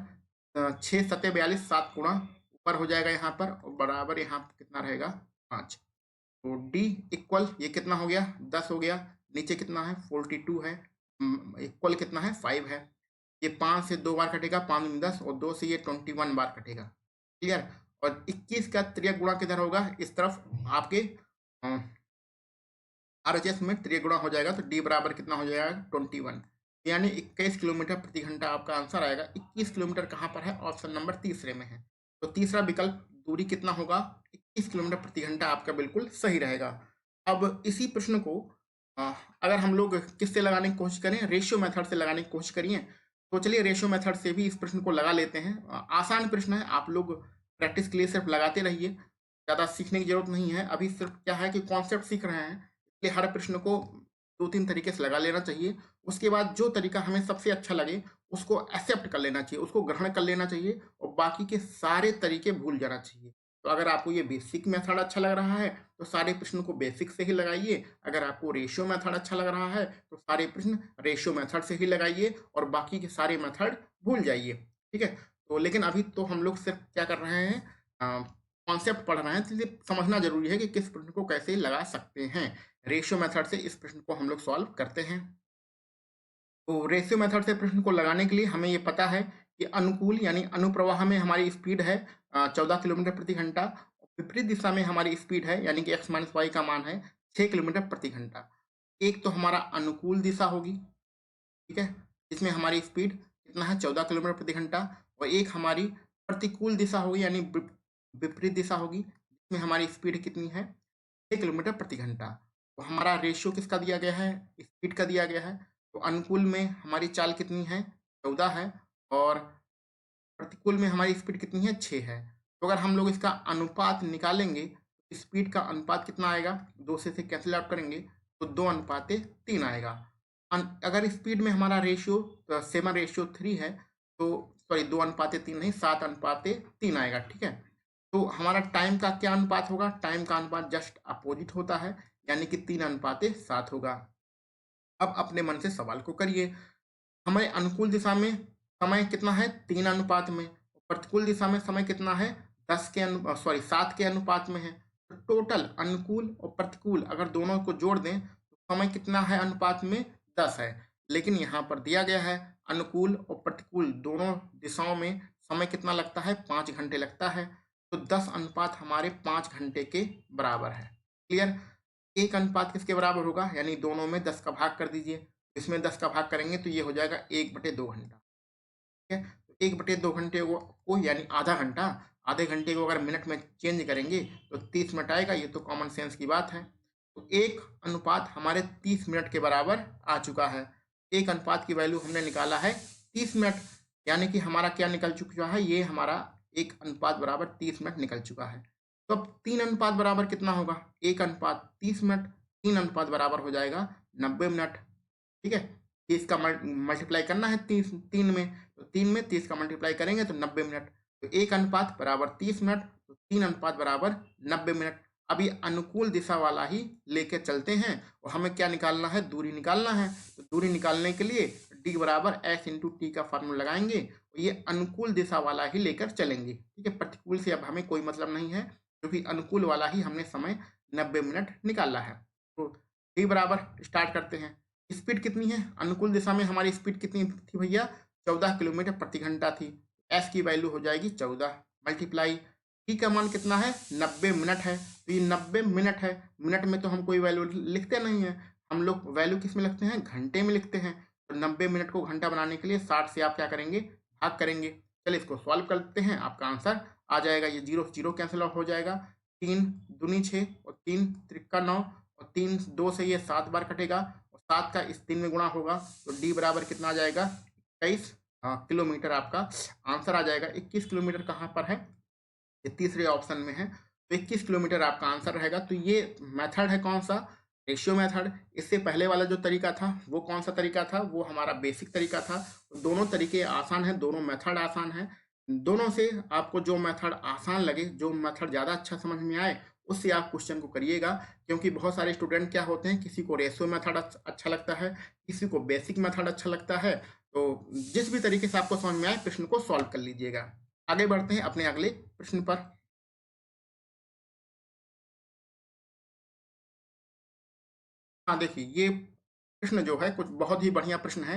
6 सत्ते 42, 7 गुणा ऊपर हो जाएगा यहाँ पर, और बराबर यहाँ कितना रहेगा? 5। तो डी इक्वल ये कितना हो गया? 10 हो गया। नीचे कितना है? 42 है। इक्वल कितना है? 5 है। ये 5 से 2 बार कटेगा, 5 में 10, और 2 से ये 21 बार कटेगा। क्लियर? और 21 का त्रियक गुणा किधर होगा? इस तरफ आपके आरएचएस में त्रियक गुणा हो जाएगा। तो डी बराबर कितना हो जाएगा? 21, यानी 21 किलोमीटर प्रति घंटा आपका आंसर आएगा। 21 किलोमीटर कहाँ पर है? ऑप्शन नंबर तीसरे में है। तो तीसरा विकल्प दूरी कितना होगा? 21 किलोमीटर प्रति घंटा आपका बिल्कुल सही रहेगा। अब इसी प्रश्न को अगर हम लोग किससे लगाने की कोशिश करें? रेशियो मेथड से लगाने की कोशिश करिए। तो चलिए रेशियो मेथड से भी इस प्रश्न को लगा लेते हैं। आसान प्रश्न है, आप लोग प्रैक्टिस के लिए सिर्फ लगाते रहिए, ज़्यादा सीखने की जरूरत नहीं है। अभी सिर्फ क्या है कि कॉन्सेप्ट सीख रहे हैं, इसलिए हर प्रश्न को 2-3 तरीके से लगा लेना चाहिए। उसके बाद जो तरीका हमें सबसे अच्छा लगे उसको एक्सेप्ट कर लेना चाहिए, उसको ग्रहण कर लेना चाहिए, और बाकी के सारे तरीके भूल जाना चाहिए। तो अगर आपको ये बेसिक मेथड अच्छा लग रहा है तो सारे प्रश्न को बेसिक से ही लगाइए। अगर आपको रेशियो मेथड अच्छा लग रहा है तो सारे प्रश्न रेशियो मेथड से ही लगाइए, और बाकी के सारे मेथड भूल जाइए, ठीक है। तो लेकिन अभी तो हम लोग सिर्फ क्या कर रहे हैं, कॉन्सेप्ट पढ़ रहे हैं, तो ये समझना जरूरी है कि किस प्रश्न को कैसे लगा सकते हैं। रेशियो मेथड से इस प्रश्न को हम लोग सॉल्व करते हैं। तो रेशियो मेथड से प्रश्न को लगाने के लिए हमें ये पता है कि अनुकूल यानी अनुप्रवाह में हमारी स्पीड है 14 किलोमीटर प्रति घंटा। विपरीत दिशा में हमारी स्पीड है, यानी कि x माइनस वाई का मान है 6 किलोमीटर प्रति घंटा। एक तो हमारा अनुकूल दिशा होगी, ठीक है, इसमें हमारी स्पीड कितना है? 14 किलोमीटर प्रति घंटा। और एक हमारी प्रतिकूल दिशा होगी यानी विपरीत दिशा होगी, जिसमें हमारी स्पीड कितनी है 6 किलोमीटर प्रति घंटा। तो हमारा रेशियो किसका दिया गया है, स्पीड का दिया गया है। तो अनुकूल में हमारी चाल कितनी है 14 है, और प्रतिकूल में हमारी स्पीड कितनी है 6 है। तो अगर हम लोग इसका अनुपात निकालेंगे, स्पीड का अनुपात कितना आएगा, 2 से कैंसिल आउट करेंगे तो 2:3 आएगा। अगर स्पीड में हमारा रेशियो 7:3 है, तो सॉरी 2:3 नहीं 7:3 आएगा, ठीक है। तो हमारा टाइम का क्या अनुपात होगा, टाइम का अनुपात जस्ट अपोजिट होता है, यानी कि 3:7 होगा। अब अपने मन से सवाल को करिए, हमारे अनुकूल दिशा में समय कितना है 3 अनुपात में, प्रतिकूल दिशा में समय कितना है 7 के अनुपात में है। तो टोटल अनुकूल और प्रतिकूल अगर दोनों को जोड़ दें तो समय कितना है अनुपात में 10 है। लेकिन यहाँ पर दिया गया है अनुकूल और प्रतिकूल दोनों दिशाओं में समय कितना लगता है 5 घंटे लगता है। तो 10 अनुपात हमारे 5 घंटे के बराबर है। क्लियर। एक अनुपात किसके बराबर होगा, यानी दोनों में 10 का भाग कर दीजिए। इसमें 10 का भाग करेंगे तो ये हो जाएगा 1/2 घंटा, ठीक है। तो 1/2 घंटे को यानी आधा घंटा, आधे घंटे को अगर मिनट में चेंज करेंगे तो 30 मिनट आएगा। ये तो कॉमन सेंस की बात है। तो 1 अनुपात हमारे 30 मिनट के बराबर आ चुका है। 1 अनुपात की वैल्यू हमने निकाला है 30 मिनट, यानी कि हमारा क्या निकल चुका है, ये हमारा 1 अनुपात बराबर 30 मिनट निकल चुका है। तो अब 3 अनुपात बराबर कितना होगा, 1 अनुपात 30 मिनट, 3 अनुपात बराबर हो जाएगा 90 मिनट, ठीक है। 30 का मल्टीप्लाई करना है 3 में, तो 3 में 30 का मल्टीप्लाई करेंगे तो 90 मिनट। तो 1 अनुपात बराबर 30 मिनट, तो 3 अनुपात बराबर 90 मिनट। अभी अनुकूल दिशा वाला ही लेके चलते हैं और हमें क्या निकालना है, दूरी निकालना है। तो दूरी निकालने के लिए d बराबर s इंटू टी का फॉर्मूला लगाएंगे और ये अनुकूल दिशा वाला ही लेकर चलेंगे, ठीक है। प्रतिकूल से अब हमें कोई मतलब नहीं है, क्योंकि अनुकूल वाला ही हमने समय 90 मिनट निकाला है। तो d बराबर स्टार्ट करते हैं। स्पीड कितनी है, अनुकूल दिशा में हमारी स्पीड कितनी थी भैया 14 किलोमीटर प्रति घंटा थी। एस की वैल्यू हो जाएगी 14 मल्टीप्लाई टी का मान कितना है 90 मिनट है। तो ये 90 मिनट है, मिनट में तो हम कोई वैल्यू लिखते नहीं है, हम लोग वैल्यू किस में लिखते हैं, घंटे में लिखते हैं। तो 90 मिनट को घंटा बनाने के लिए 60 से आप क्या करेंगे, भाग करेंगे। चलिए इसको सॉल्व करते हैं, आपका आंसर आ जाएगा। ये 0 0 कैंसिल हो जाएगा, 3 दूनी 6 और 3 त्रिका 9 और 3 2 से ये 7 बार कटेगा और 7 का इस 3 में गुणा होगा। तो डी बराबर कितना आ जाएगा 21 किलोमीटर आपका आंसर आ जाएगा। 21 किलोमीटर कहाँ पर है, ये तीसरे ऑप्शन में है। तो 21 किलोमीटर आपका आंसर रहेगा। तो ये मेथड है कौन सा, रेशियो मेथड। इससे पहले वाला जो तरीका था वो कौन सा तरीका था, वो हमारा बेसिक तरीका था। दोनों तरीके आसान हैं, दोनों मेथड आसान है। दोनों से आपको जो मेथड आसान लगे, जो मेथड ज़्यादा अच्छा समझ में आए, उससे आप क्वेश्चन को करिएगा। क्योंकि बहुत सारे स्टूडेंट क्या होते हैं, किसी को रेशियो मेथड अच्छा लगता है, किसी को बेसिक मेथड अच्छा लगता है। तो जिस भी तरीके से आपको समझ में आए प्रश्न को सॉल्व कर लीजिएगा। आगे बढ़ते हैं अपने अगले प्रश्न पर। हाँ देखिए, ये प्रश्न जो है कुछ बहुत ही बढ़िया प्रश्न है।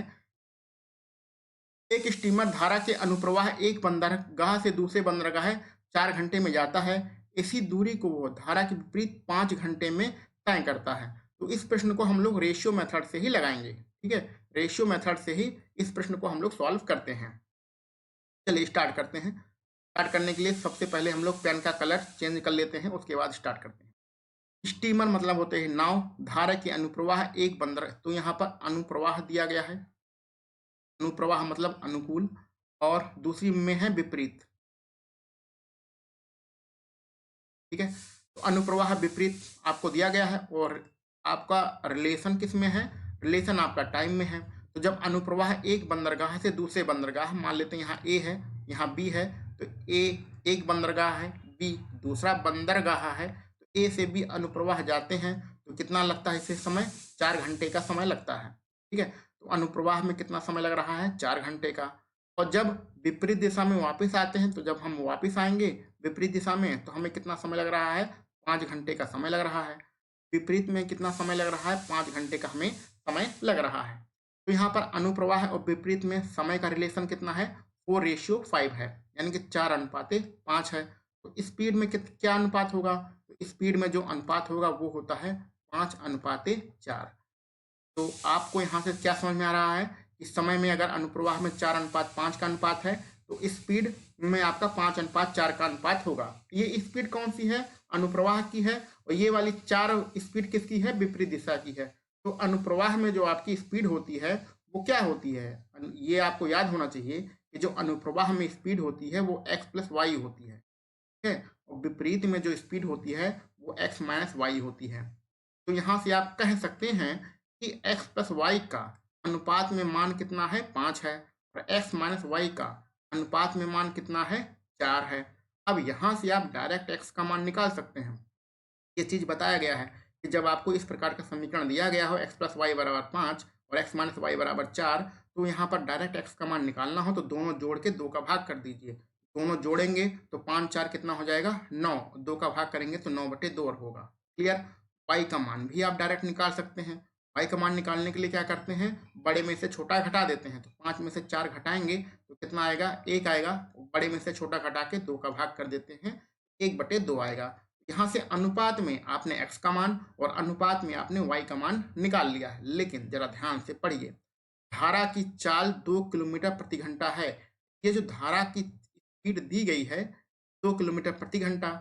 एक स्टीमर धारा के अनुप्रवाह एक बंदरगाह से दूसरे बंदरगाह 4 घंटे में जाता है। इसी दूरी को वो धारा के विपरीत 5 घंटे में तय करता है। तो इस प्रश्न को हम लोग रेशियो मेथड से ही लगाएंगे, ठीक है। रेशियो मेथड से ही इस प्रश्न को हम लोग सॉल्व करते हैं। चलिए स्टार्ट करते हैं। स्टार्ट करने के लिए सबसे पहले हम लोग पेन का कलर चेंज कर लेते हैं, उसके बाद स्टार्ट करते हैं। स्टीमर मतलब होते हैं नाव, धारा के अनुप्रवाह एक बंदर, तो यहाँ पर अनुप्रवाह दिया गया है, अनुप्रवाह मतलब अनुकूल, और दूसरी में है विपरीत, ठीक है। तो अनुप्रवाह विपरीत आपको दिया गया है और आपका रिलेशन किस में है, रिलेशन आपका टाइम में है। तो जब अनुप्रवाह एक बंदरगाह से दूसरे बंदरगाह, मान लेते हैं यहाँ ए है यहाँ बी है, तो ए एक बंदरगाह है, बी दूसरा बंदरगाह है। तो ए से बी अनुप्रवाह जाते हैं तो कितना लगता है इसे समय, 4 घंटे का समय लगता है, ठीक है। तो अनुप्रवाह में कितना समय लग रहा है 4 घंटे का। और जब विपरीत दिशा में वापस आते हैं, तो जब हम वापस आएंगे विपरीत दिशा में, तो हमें कितना समय लग रहा है 5 घंटे का समय लग रहा है। विपरीत में कितना समय लग रहा है 5 घंटे का हमें समय लग रहा है। तो यहाँ पर अनुप्रवाह और विपरीत में समय का रिलेशन कितना है 4:5 है, यानी कि 4:5 है। तो स्पीड में क्या अनुपात होगा, तो स्पीड में जो अनुपात होगा वो होता है 5:4। तो आपको यहाँ से क्या समझ में आ रहा है, इस समय में अगर अनुप्रवाह में 4:5 का अनुपात है, तो स्पीड में आपका 5:4 का अनुपात होगा। ये स्पीड कौन सी है? अनुप्रवाह की है, और ये वाली 4 स्पीड किसकी है? विपरीत दिशा की है। तो अनुप्रवाह में जो आपकी स्पीड होती है वो क्या होती है? ये आपको याद होना चाहिए कि जो अनुप्रवाह में स्पीड होती है वो x प्लस वाई होती है, ठीक है, और विपरीत में जो स्पीड होती है वो x माइनस वाई होती है। तो यहाँ से आप कह सकते हैं कि x प्लस वाई का अनुपात में मान कितना है? 5 है, और x माइनस वाई का अनुपात में मान कितना है? 4 है। अब यहाँ से आप डायरेक्ट x का मान निकाल सकते हैं। ये चीज़ बताया गया है कि जब आपको इस प्रकार का समीकरण दिया गया हो x प्लस वाई बराबर 5 और x माइनस वाई बराबर 4, तो यहाँ पर डायरेक्ट x का मान निकालना हो तो दोनों जोड़ के 2 का भाग कर दीजिए। दोनों जोड़ेंगे तो 5 4 कितना हो जाएगा? 9। 2 का भाग करेंगे तो 9/2 होगा। क्लियर? y का मान भी आप डायरेक्ट निकाल सकते हैं। y का मान निकालने के लिए क्या करते हैं? बड़े में से छोटा घटा देते हैं। तो 5 में से 4 घटाएंगे तो कितना आएगा? 1 आएगा। बड़े में से छोटा घटा के 2 का भाग कर देते हैं, 1/2 आएगा। यहाँ से अनुपात में आपने x का मान और अनुपात में आपने y का मान निकाल लिया है। लेकिन जरा ध्यान से पढ़िए, धारा की चाल 2 किलोमीटर प्रति घंटा है। ये जो धारा की स्पीड दी गई है 2 किलोमीटर प्रति घंटा,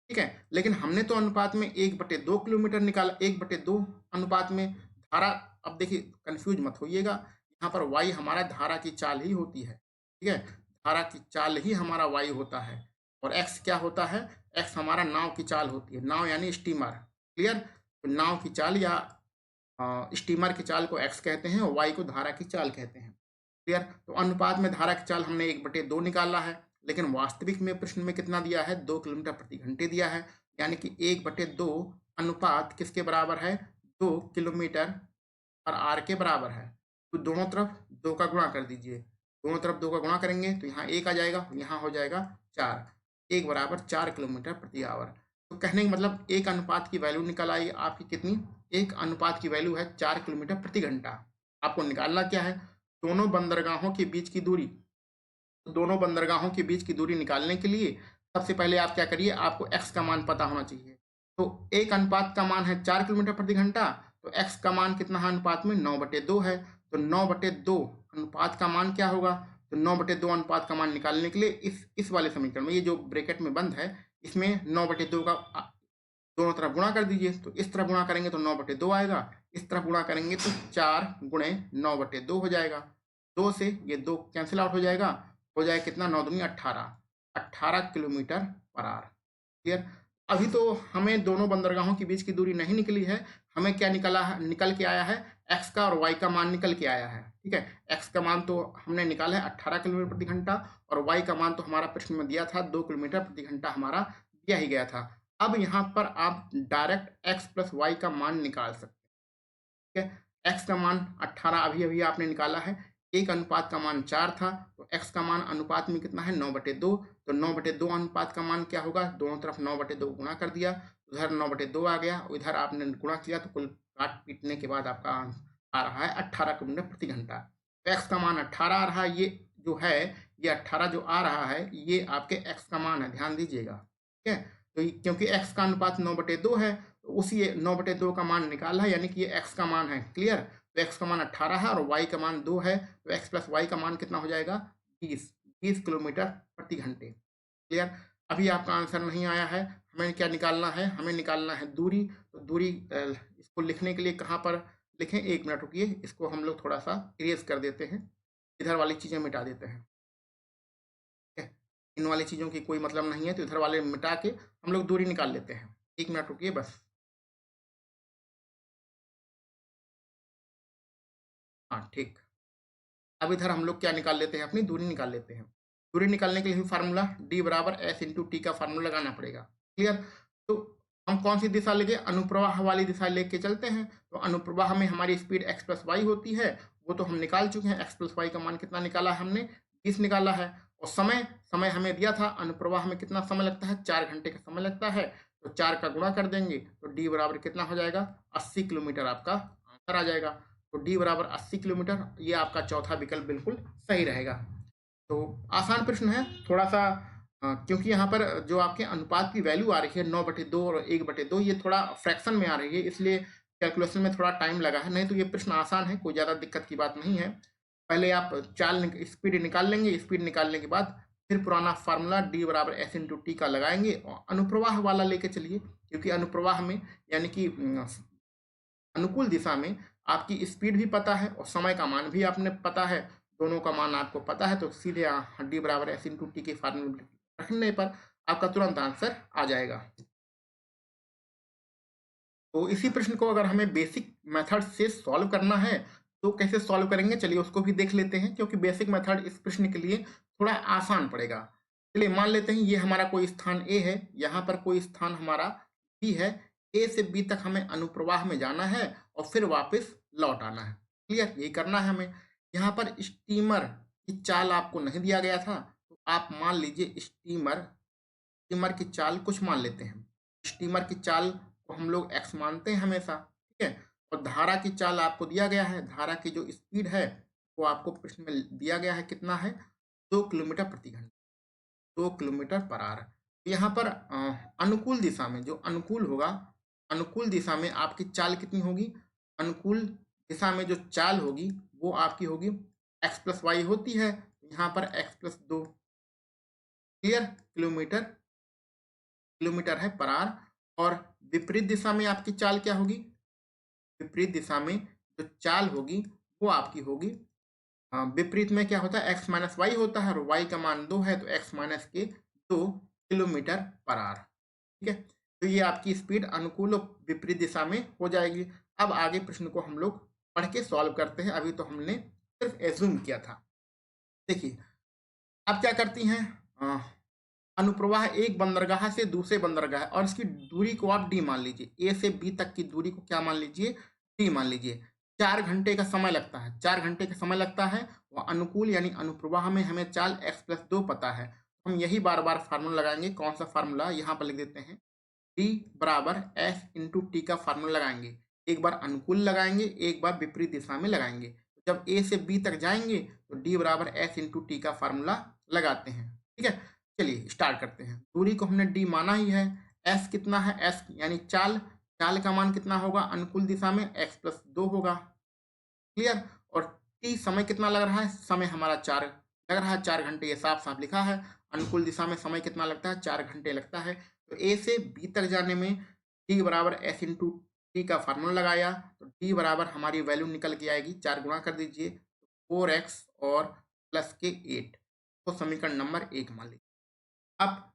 ठीक है, लेकिन हमने तो अनुपात में 1/2 किलोमीटर निकाला, 1/2 अनुपात में धारा। अब देखिए, कंफ्यूज मत होइएगा, यहाँ पर y हमारा धारा की चाल ही होती है, ठीक है, धारा की चाल ही हमारा y होता है, और x क्या होता है? x हमारा नाव की चाल होती है, नाव यानी स्टीमर। क्लियर? तो नाव की चाल या स्टीमर की चाल को x कहते हैं और y को धारा की चाल कहते हैं। क्लियर? तो अनुपात में धारा की चाल हमने 1/2 निकाला है, लेकिन वास्तविक में प्रश्न में कितना दिया है? 2 किलोमीटर प्रति घंटे दिया है, यानी कि 1/2 अनुपात किसके बराबर है? 2 किलोमीटर और आर के बराबर है। तो दोनों तरफ 2 का गुणा कर दीजिए। दोनों तरफ 2 का गुणा करेंगे तो यहाँ 1 आ जाएगा, यहाँ हो जाएगा 4। 1 बराबर 4 किलोमीटर प्रति आवर। तो कहने का मतलब एक अनुपात की वैल्यू निकल आई आपकी कितनी? एक अनुपात की वैल्यू है 4 किलोमीटर प्रति घंटा। आपको निकालना क्या है? दोनों बंदरगाहों के बीच की दूरी। तो दोनों बंदरगाहों के बीच की दूरी निकालने के लिए सबसे पहले आप क्या करिए, आपको x का मान पता होना चाहिए। तो एक अनुपात का मान है 4 किलोमीटर प्रति घंटा, तो x का मान कितना है अनुपात में? 9/2 है। तो 9/2 अनुपात का मान क्या होगा? तो 9/2 अनुपात का मान निकालने के लिए इस वाले समीकरण में, ये जो ब्रैकेट में बंद है, इसमें 9/2 का दोनों तरफ गुणा कर दीजिए। तो इस तरफ गुणा करेंगे तो 9/2 आएगा, इस तरफ गुणा करेंगे तो 4 गुणे 9/2 हो जाएगा। 2 से ये 2 कैंसिल आउट हो जाएगा, हो जाएगा कितना? 9 दूनी 18, 18 किलोमीटर पर आवर। क्लियर? अभी तो हमें दोनों बंदरगाहों के बीच की दूरी नहीं निकली है, हमें क्या निकल के आया है? x का और y का मान निकल के आया है, ठीक है। x का मान तो हमने निकाला है 18 किलोमीटर प्रति घंटा, और y का मान तो हमारा प्रश्न में दिया था 2 किलोमीटर प्रति घंटा हमारा दिया ही गया था। अब यहाँ पर आप डायरेक्ट x प्लस वाई का मान निकाल सकते हैं, ठीक है। x का मान 18 अभी अभी आपने निकाला है, एक अनुपात का मान 4 था, तो x का मान अनुपात में कितना है? 9/2। तो 9/2 अनुपात का मान क्या होगा? दोनों तरफ 9/2 गुणा कर दिया, उधर 9/2 आ गया, उधर आपने गुणा किया, तो कुल काट पीटने के बाद आपका आ रहा है 18 किलोमीटर प्रति घंटा। तो x का मान 18 आ रहा है, ये जो है, ये 18 जो आ रहा है, ये आपके x का मान है, ध्यान दीजिएगा, ठीक है। तो क्योंकि x का अनुपात 9/2 है, तो उसी 9/2 का मान निकाला है, यानी कि ये x का मान है। क्लियर? तो x का मान 18 है और y का मान 2 है, तो x प्लस वाई का मान कितना हो जाएगा? 20 किलोमीटर प्रति घंटे। क्लियर? अभी आपका आंसर नहीं आया है, हमें क्या निकालना है? हमें निकालना है दूरी। तो दूरी इसको लिखने के लिए कहाँ पर लिखें? 1 मिनट रुकिए, इसको हम लोग थोड़ा सा इरेज कर देते हैं, इधर वाली चीज़ें मिटा देते हैं, ठीक है। इन वाली चीज़ों की कोई मतलब नहीं है, तो इधर वाले मिटा के हम लोग दूरी निकाल लेते हैं। 1 मिनट रुकिए बस। हाँ, ठीक। अब इधर हम लोग क्या निकाल लेते हैं? अपनी दूरी निकाल लेते हैं। दूरी निकालने के लिए फार्मूला d बराबर s इंटू टी का फार्मूला लगाना पड़ेगा। क्लियर? तो हम कौन सी दिशा लेंगे? अनुप्रवाह वाली दिशा लेके चलते हैं। तो अनुप्रवाह में हमारी स्पीड x प्लस वाई होती है, वो तो हम निकाल चुके हैं। x प्लस वाई का मान कितना निकाला है हमने? 20 निकाला है। और समय समय हमें दिया था, अनुप्रवाह में कितना समय लगता है? 4 घंटे का समय लगता है। तो 4 का गुणा कर देंगे तो d बराबर कितना हो जाएगा? 80 किलोमीटर आपका आंसर आ जाएगा। तो d बराबर 80 किलोमीटर, ये आपका चौथा विकल्प बिल्कुल सही रहेगा। तो आसान प्रश्न है थोड़ा सा, क्योंकि यहाँ पर जो आपके अनुपात की वैल्यू आ रही है 9/2 और 1/2, ये थोड़ा फ्रैक्शन में आ रही है, इसलिए कैलकुलेशन में थोड़ा टाइम लगा है। नहीं तो ये प्रश्न आसान है, कोई ज़्यादा दिक्कत की बात नहीं है। पहले आप स्पीड निकाल लेंगे, स्पीड निकालने के बाद फिर पुराना फार्मूला d बराबर s इंटू टी का लगाएंगे और अनुप्रवाह वाला लेके चलिए, क्योंकि अनुप्रवाह में यानी कि अनुकूल दिशा में आपकी स्पीड भी पता है और समय का मान भी आपने पता है, दोनों का मान आपको पता है, तो सीधे डी बराबर एस इंटू टी के फार्मूले रखने पर आपका तुरंत आंसर आ जाएगा। तो इसी प्रश्न को अगर हमें बेसिक मेथड से सॉल्व करना है तो कैसे सॉल्व करेंगे, चलिए उसको भी देख लेते हैं, क्योंकि बेसिक मेथड इस प्रश्न के लिए थोड़ा आसान पड़ेगा। चलिए मान लेते हैं ये हमारा कोई स्थान ए है, यहाँ पर कोई स्थान हमारा बी है, ए से बी तक हमें अनुप्रवाह में जाना है और फिर वापस लौट आना है। क्लियर, यही करना है हमें। यहाँ पर स्टीमर की चाल आपको नहीं दिया गया था, तो आप मान लीजिए स्टीमर की चाल कुछ मान लेते हैं। स्टीमर की चाल को हम लोग x मानते हैं हमेशा, ठीक है। और धारा की चाल आपको दिया गया है, धारा की जो स्पीड है वो आपको प्रश्न में दिया गया है, कितना है, 2 किलोमीटर प्रति घंटा, 2 किलोमीटर पर आवर। यहाँ पर अनुकूल दिशा में जो अनुकूल होगा, अनुकूल दिशा में आपकी चाल कितनी होगी, अनुकूल दिशा में जो चाल होगी वो आपकी होगी x प्लस वाई होती है, यहाँ पर x प्लस 2, क्लियर, किलोमीटर है पर आवर। और विपरीत दिशा में आपकी चाल क्या होगी, विपरीत दिशा में जो चाल होगी वो आपकी होगी, विपरीत में क्या होता है, x माइनस वाई होता है और y का मान 2 है, तो x माइनस के 2 किलोमीटर पर आवर, ठीक है। तो ये आपकी स्पीड अनुकूल और विपरीत दिशा में हो जाएगी। अब आगे प्रश्न को हम लोग पढ़ के सॉल्व करते हैं, अभी तो हमने सिर्फ एज्यूम किया था। देखिए आप क्या करती हैं, अनुप्रवाह एक बंदरगाह से दूसरे बंदरगाह और इसकी दूरी को आप डी मान लीजिए, ए से बी तक की दूरी को क्या मान लीजिए, डी मान लीजिए। 4 घंटे का समय लगता है, 4 घंटे का समय लगता है और अनुकूल यानी अनुप्रवाह में हमें चाल x प्लस 2 पता है, हम यही बार बार फार्मूला लगाएंगे। कौन सा फार्मूला, यहाँ पर लिख देते हैं, डी बराबर एस इंटू टी का फार्मूला लगाएंगे, एक बार अनुकूल लगाएंगे, एक बार विपरीत दिशा में लगाएंगे। जब ए से बी तक जाएंगे तो डी बराबर एस इंटू टी का फार्मूला लगाते हैं, ठीक है। चलिए स्टार्ट करते हैं। दूरी को हमने डी माना ही है, एस कितना है, एस यानी चाल, चाल का मान कितना होगा अनुकूल दिशा में, एक्स प्लस 2 होगा, क्लियर। और टी समय कितना लग रहा है, समय हमारा 4 लग रहा है, 4 घंटे, ये साफ साफ लिखा है। अनुकूल दिशा में समय कितना लगता है, 4 घंटे लगता है। तो ए से बी तक जाने में टी बराबर एस इंटू टी का फार्मूला लगाया तो टी बराबर हमारी वैल्यू निकल के आएगी, 4 गुणा कर दीजिए, 4x और प्लस के 8, तो समीकरण नंबर 1 मान लीजिए। अब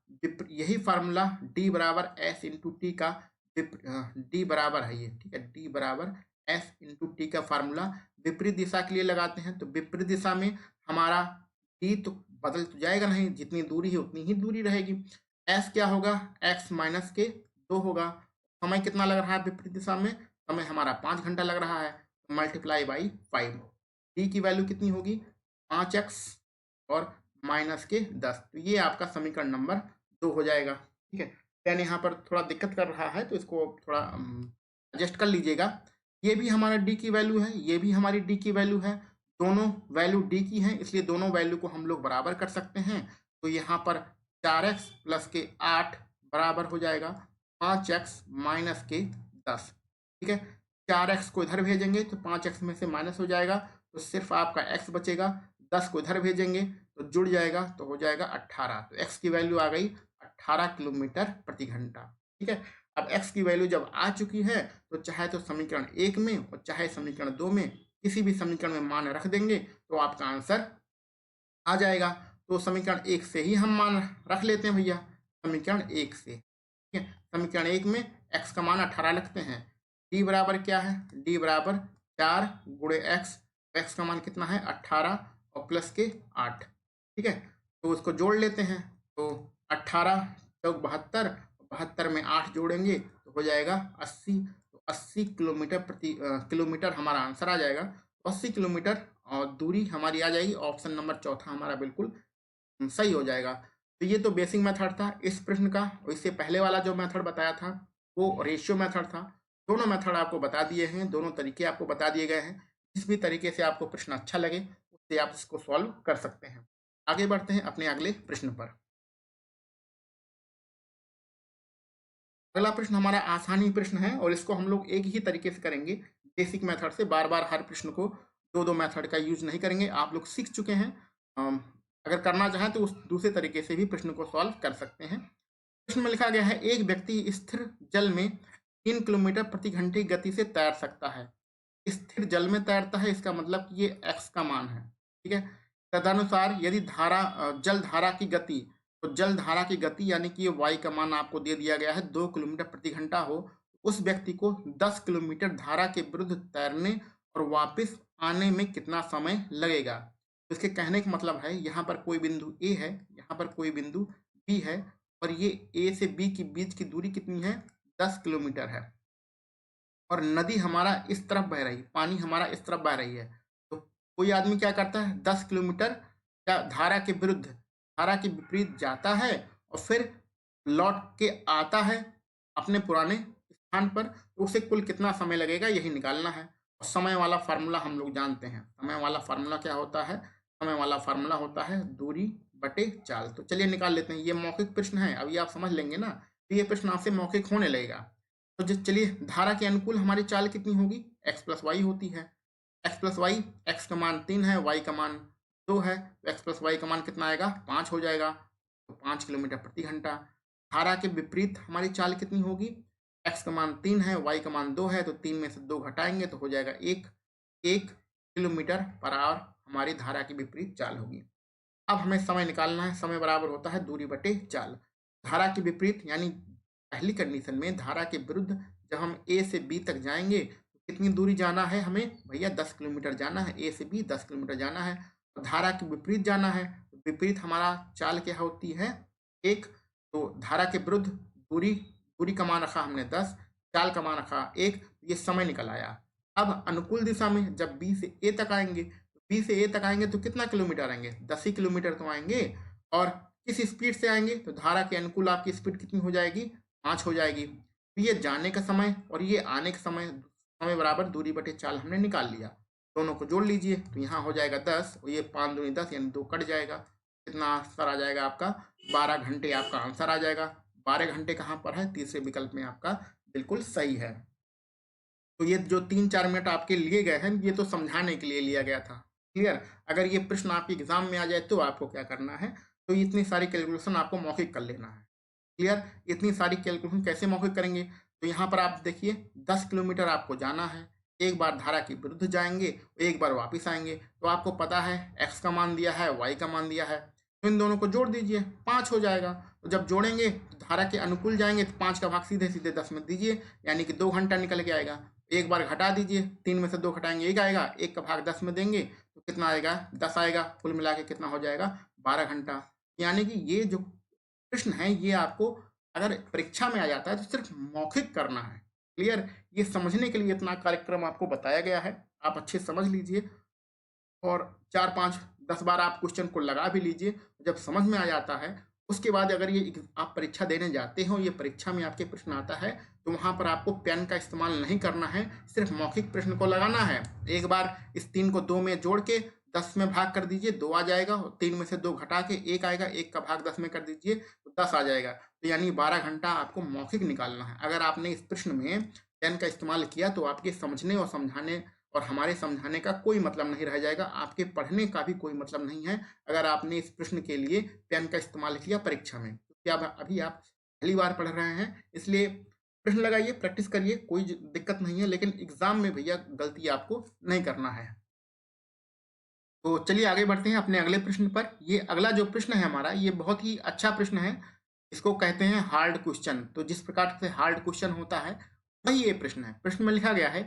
यही फार्मूला d बराबर एस इंटू टी का, डी बराबर है ये, ठीक है, डी बराबर एस इंटू टी का फार्मूला विपरीत दिशा के लिए लगाते हैं। तो विपरीत दिशा में हमारा डी तो बदल तो जाएगा नहीं, जितनी दूरी है उतनी ही दूरी रहेगी। एस क्या होगा, एक्स माइनस के 2 होगा। समय कितना लग रहा है विपरीत दिशा में, समय हमारा 5 घंटा लग रहा है, मल्टीप्लाई बाई 5, डी की वैल्यू कितनी होगी, 5x और माइनस के 10, तो ये आपका समीकरण नंबर 2 हो जाएगा, ठीक है। पेन यहाँ पर थोड़ा दिक्कत कर रहा है तो इसको थोड़ा एडजस्ट कर लीजिएगा। ये भी हमारा डी की वैल्यू है, ये भी हमारी डी की वैल्यू है, दोनों वैल्यू डी की हैं, इसलिए दोनों वैल्यू को हम लोग बराबर कर सकते हैं। तो यहाँ पर 4x प्लस के 8 बराबर हो जाएगा 5x माइनस के 10, ठीक है। 4x को इधर भेजेंगे तो 5x में से माइनस हो जाएगा, तो सिर्फ आपका x बचेगा, 10 को इधर भेजेंगे तो जुड़ जाएगा, तो हो जाएगा 18, तो x की वैल्यू आ गई 18 किलोमीटर प्रति घंटा, ठीक है। अब x की वैल्यू जब आ चुकी है तो चाहे तो समीकरण 1 में और चाहे समीकरण 2 में, किसी भी समीकरण में मान रख देंगे तो आपका आंसर आ जाएगा। तो समीकरण 1 से ही हम मान रख लेते हैं भैया, समीकरण 1 से, ठीक है। समीकरण 1 में x का मान 18 लगते हैं, d बराबर क्या है, d बराबर 4 गुणे x, x का मान कितना है 18 और प्लस के 8, ठीक है। तो उसको जोड़ लेते हैं, तो 18 चौक 72, 72 में 8 जोड़ेंगे तो हो जाएगा 80, तो 80 किलोमीटर हमारा आंसर आ जाएगा। 80 किलोमीटर और दूरी हमारी आ जाएगी, ऑप्शन नंबर चौथा हमारा बिल्कुल सही हो जाएगा। तो ये तो बेसिक मेथड था इस प्रश्न का, और इससे पहले वाला जो मेथड बताया था वो रेशियो मेथड था। दोनों मेथड आपको बता दिए हैं, दोनों तरीके आपको बता दिए गए हैं, जिस भी तरीके से आपको प्रश्न अच्छा लगे उससे आप इसको सॉल्व कर सकते हैं। आगे बढ़ते हैं अपने अगले प्रश्न पर। अगला प्रश्न हमारा आसानी प्रश्न है और इसको हम लोग एक ही तरीके से करेंगे, बेसिक मेथड से, बार बार हर प्रश्न को दो मेथड का यूज नहीं करेंगे, आप लोग सीख चुके हैं। अगर करना चाहें तो उस दूसरे तरीके से भी प्रश्न को सॉल्व कर सकते हैं। प्रश्न में लिखा गया है, एक व्यक्ति स्थिर जल में 3 किलोमीटर प्रति घंटे की गति से तैर सकता है। स्थिर जल में तैरता है, इसका मतलब कि ये x का मान है, ठीक है। तदनुसार यदि जल धारा की गति, तो जल धारा की गति यानी कि ये y का मान आपको दे दिया गया है 2 किलोमीटर प्रति घंटा हो, उस व्यक्ति को 10 किलोमीटर धारा के विरुद्ध तैरने और वापस आने में कितना समय लगेगा। तो इसके कहने का मतलब है, यहाँ पर कोई बिंदु ए है, यहाँ पर कोई बिंदु बी है, और ये ए से बी के बीच की दूरी कितनी है, 10 किलोमीटर है। और नदी हमारा इस तरफ बह रही है, पानी हमारा इस तरफ बह रही है। तो कोई आदमी क्या करता है, 10 किलोमीटर क्या धारा के विरुद्ध, धारा के विपरीत जाता है और फिर लौट के आता है अपने पुराने स्थान पर। तो उसे कुल कितना समय लगेगा यही निकालना है। और समय वाला फार्मूला हम लोग जानते हैं। समय वाला फार्मूला क्या होता है, समय वाला फार्मूला होता है दूरी बटे चाल। तो चलिए निकाल लेते हैं। ये मौखिक प्रश्न है, अभी आप समझ लेंगे ना, तो ये प्रश्न आपसे मौखिक होने लगेगा। तो चलिए, धारा के अनुकूल हमारी चाल कितनी होगी, x प्लस वाई होती है। x प्लस वाई, एक्स का मान 3 है, y का मान 2 है, तो x प्लस वाई का मान कितना आएगा, 5 हो जाएगा। तो 5 किलोमीटर प्रति घंटा। धारा के विपरीत हमारी चाल कितनी होगी, x का मान 3 है, y का मान 2 है, तो 3 में से 2 घटाएंगे तो हो जाएगा 1 किलोमीटर पर आवर हमारी धारा की विपरीत चाल होगी। अब हमें समय निकालना है। समय बराबर होता है दूरी बटे चाल। धारा के विपरीत यानी पहली कंडीशन में धारा के विरुद्ध जब हम ए से बी तक जाएंगे तो कितनी दूरी जाना है हमें, भैया 10 किलोमीटर जाना है। ए से बी 10 किलोमीटर जाना है। और धारा के विपरीत जाना है, तो विपरीत हमारा चाल क्या होती है, 1। तो धारा के विरुद्ध दूरी, दूरी का मान रखा हमने 10, चाल का मान रखा 1, ये समय निकल आया। अब अनुकूल दिशा में जब बी से ए तक आएंगे, बी से ए तक आएंगे तो कितना किलोमीटर आएंगे, 10 ही किलोमीटर तो आएंगे। और किस स्पीड से आएंगे, तो धारा के अनुकूल आपकी स्पीड कितनी हो जाएगी, 5 हो जाएगी। तो ये जाने का समय और ये आने का समय, समय बराबर दूरी बटे चाल हमने निकाल लिया। दोनों को जोड़ लीजिए तो यहाँ हो जाएगा 10 और ये 5 दूनी 10 यानी 2 कट जाएगा। कितना आंसर आ जाएगा आपका, 12 घंटे आपका आंसर आ जाएगा। 12 घंटे कहाँ पर है, तीसरे विकल्प में आपका बिल्कुल सही है। तो ये जो 3-4 मिनट आपके लिए गए हैं, ये तो समझाने के लिए लिया गया था। क्लियर। अगर ये प्रश्न आपके एग्जाम में आ जाए तो आपको क्या करना है, तो इतनी सारी कैलकुलेशन आपको मौखिक कर लेना है। क्लियर। इतनी सारी कैलकुलेशन कैसे मौखिक करेंगे, तो यहाँ पर आप देखिए 10 किलोमीटर आपको जाना है, एक बार धारा के विरुद्ध जाएंगे, एक बार वापस आएंगे। तो आपको पता है x का मान दिया है, y का मान दिया है, तो इन दोनों को जोड़ दीजिए, 5 हो जाएगा। तो जब जोड़ेंगे तो धारा के अनुकूल जाएंगे तो 5 का भाग सीधे सीधे 10 में दीजिए, यानी कि 2 घंटा निकल के आएगा। एक बार घटा दीजिए, 3 में से 2 घटाएंगे 1 आएगा, 1 का भाग 10 में देंगे तो कितना आएगा, 10 आएगा। कुल मिला के कितना हो जाएगा, 12 घंटा। यानी कि ये जो प्रश्न है ये आपको अगर परीक्षा में आ जाता है तो सिर्फ मौखिक करना है। क्लियर। ये समझने के लिए इतना कार्यक्रम आपको बताया गया है, आप अच्छे समझ लीजिए और 4-5-10 बार आप क्वेश्चन को लगा भी लीजिए। जब समझ में आ जाता है उसके बाद अगर ये आप परीक्षा देने जाते हो, ये परीक्षा में आपके प्रश्न आता है, तो वहाँ पर आपको पेन का इस्तेमाल नहीं करना है, सिर्फ मौखिक प्रश्न को लगाना है। एक बार इस 3 को 2 में जोड़ के 10 में भाग कर दीजिए, 2 आ जाएगा। 3 में से 2 घटा के 1 आएगा, 1 का भाग 10 में कर दीजिए तो 10 आ जाएगा। तो यानी 12 घंटा आपको मौखिक निकालना है। अगर आपने इस प्रश्न में पेन का इस्तेमाल किया तो आपके समझने और समझाने और हमारे समझाने का कोई मतलब नहीं रह जाएगा, आपके पढ़ने का भी कोई मतलब नहीं है अगर आपने इस प्रश्न के लिए पेन का इस्तेमाल किया परीक्षा में। क्योंकि अभी आप पहली बार पढ़ रहे हैं, इसलिए प्रश्न लगाइए, प्रैक्टिस करिए, कोई दिक्कत नहीं है, लेकिन एग्जाम में भैया गलती आपको नहीं करना है। तो चलिए आगे बढ़ते हैं अपने अगले प्रश्न पर। ये अगला जो प्रश्न है हमारा, ये बहुत ही अच्छा प्रश्न है। इसको कहते हैं हार्ड क्वेश्चन। तो जिस प्रकार से हार्ड क्वेश्चन होता है वही ये प्रश्न है। प्रश्न में लिखा गया है,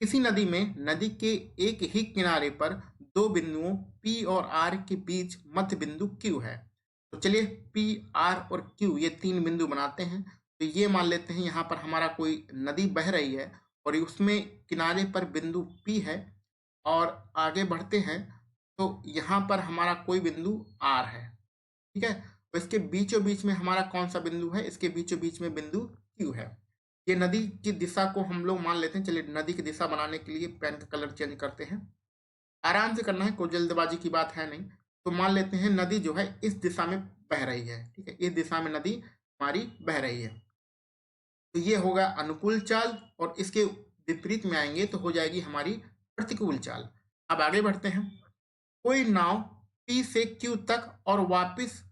किसी नदी में नदी के एक ही किनारे पर दो बिंदुओं P और R के बीच मध्य बिंदु Q है। तो चलिए P, R और Q ये 3 बिंदु बनाते हैं। तो ये मान लेते हैं यहाँ पर हमारा कोई नदी बह रही है और उसमें किनारे पर बिंदु P है, और आगे बढ़ते हैं तो यहाँ पर हमारा कोई बिंदु R है। ठीक है। तो इसके बीचों बीच में हमारा कौन सा बिंदु है, इसके बीचों बीच में बिंदु Q है। ये नदी की दिशा को हम लोग मान लेते हैं। चलिए नदी की दिशा बनाने के लिए पेन का कलर चेंज करते हैं। आराम से करना है, कोई जल्दबाजी की बात है नहीं। तो मान लेते हैं नदी जो है इस दिशा में बह रही है। ठीक है, इस दिशा में नदी हमारी बह रही है। तो ये होगा अनुकूल चाल, और इसके विपरीत में आएंगे तो हो जाएगी हमारी प्रतिकूल चाल। अब आगे बढ़ते हैं। कोई नाव पी से क्यू तक और वापस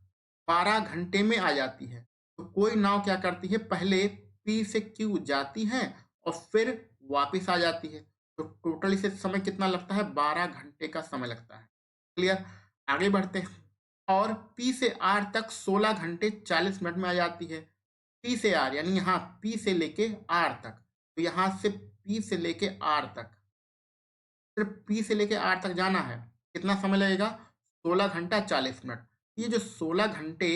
12 घंटे में आ जाती है। तो कोई नाव क्या करती है, पहले पी से क्यू जाती है और फिर वापस आ जाती है। तो टोटल इसे समय कितना लगता है, 12 घंटे का समय लगता है। क्लियर। आगे बढ़ते हैं। और पी से आर तक 16 घंटे 40 मिनट में आ जाती है। पी से आर यानी यहाँ पी से लेके आर तक, तो यहाँ से पी से लेके आर तक, सिर्फ पी से लेके आर तक जाना है, कितना समय लगेगा, 16 घंटा 40 मिनट। ये जो 16 घंटे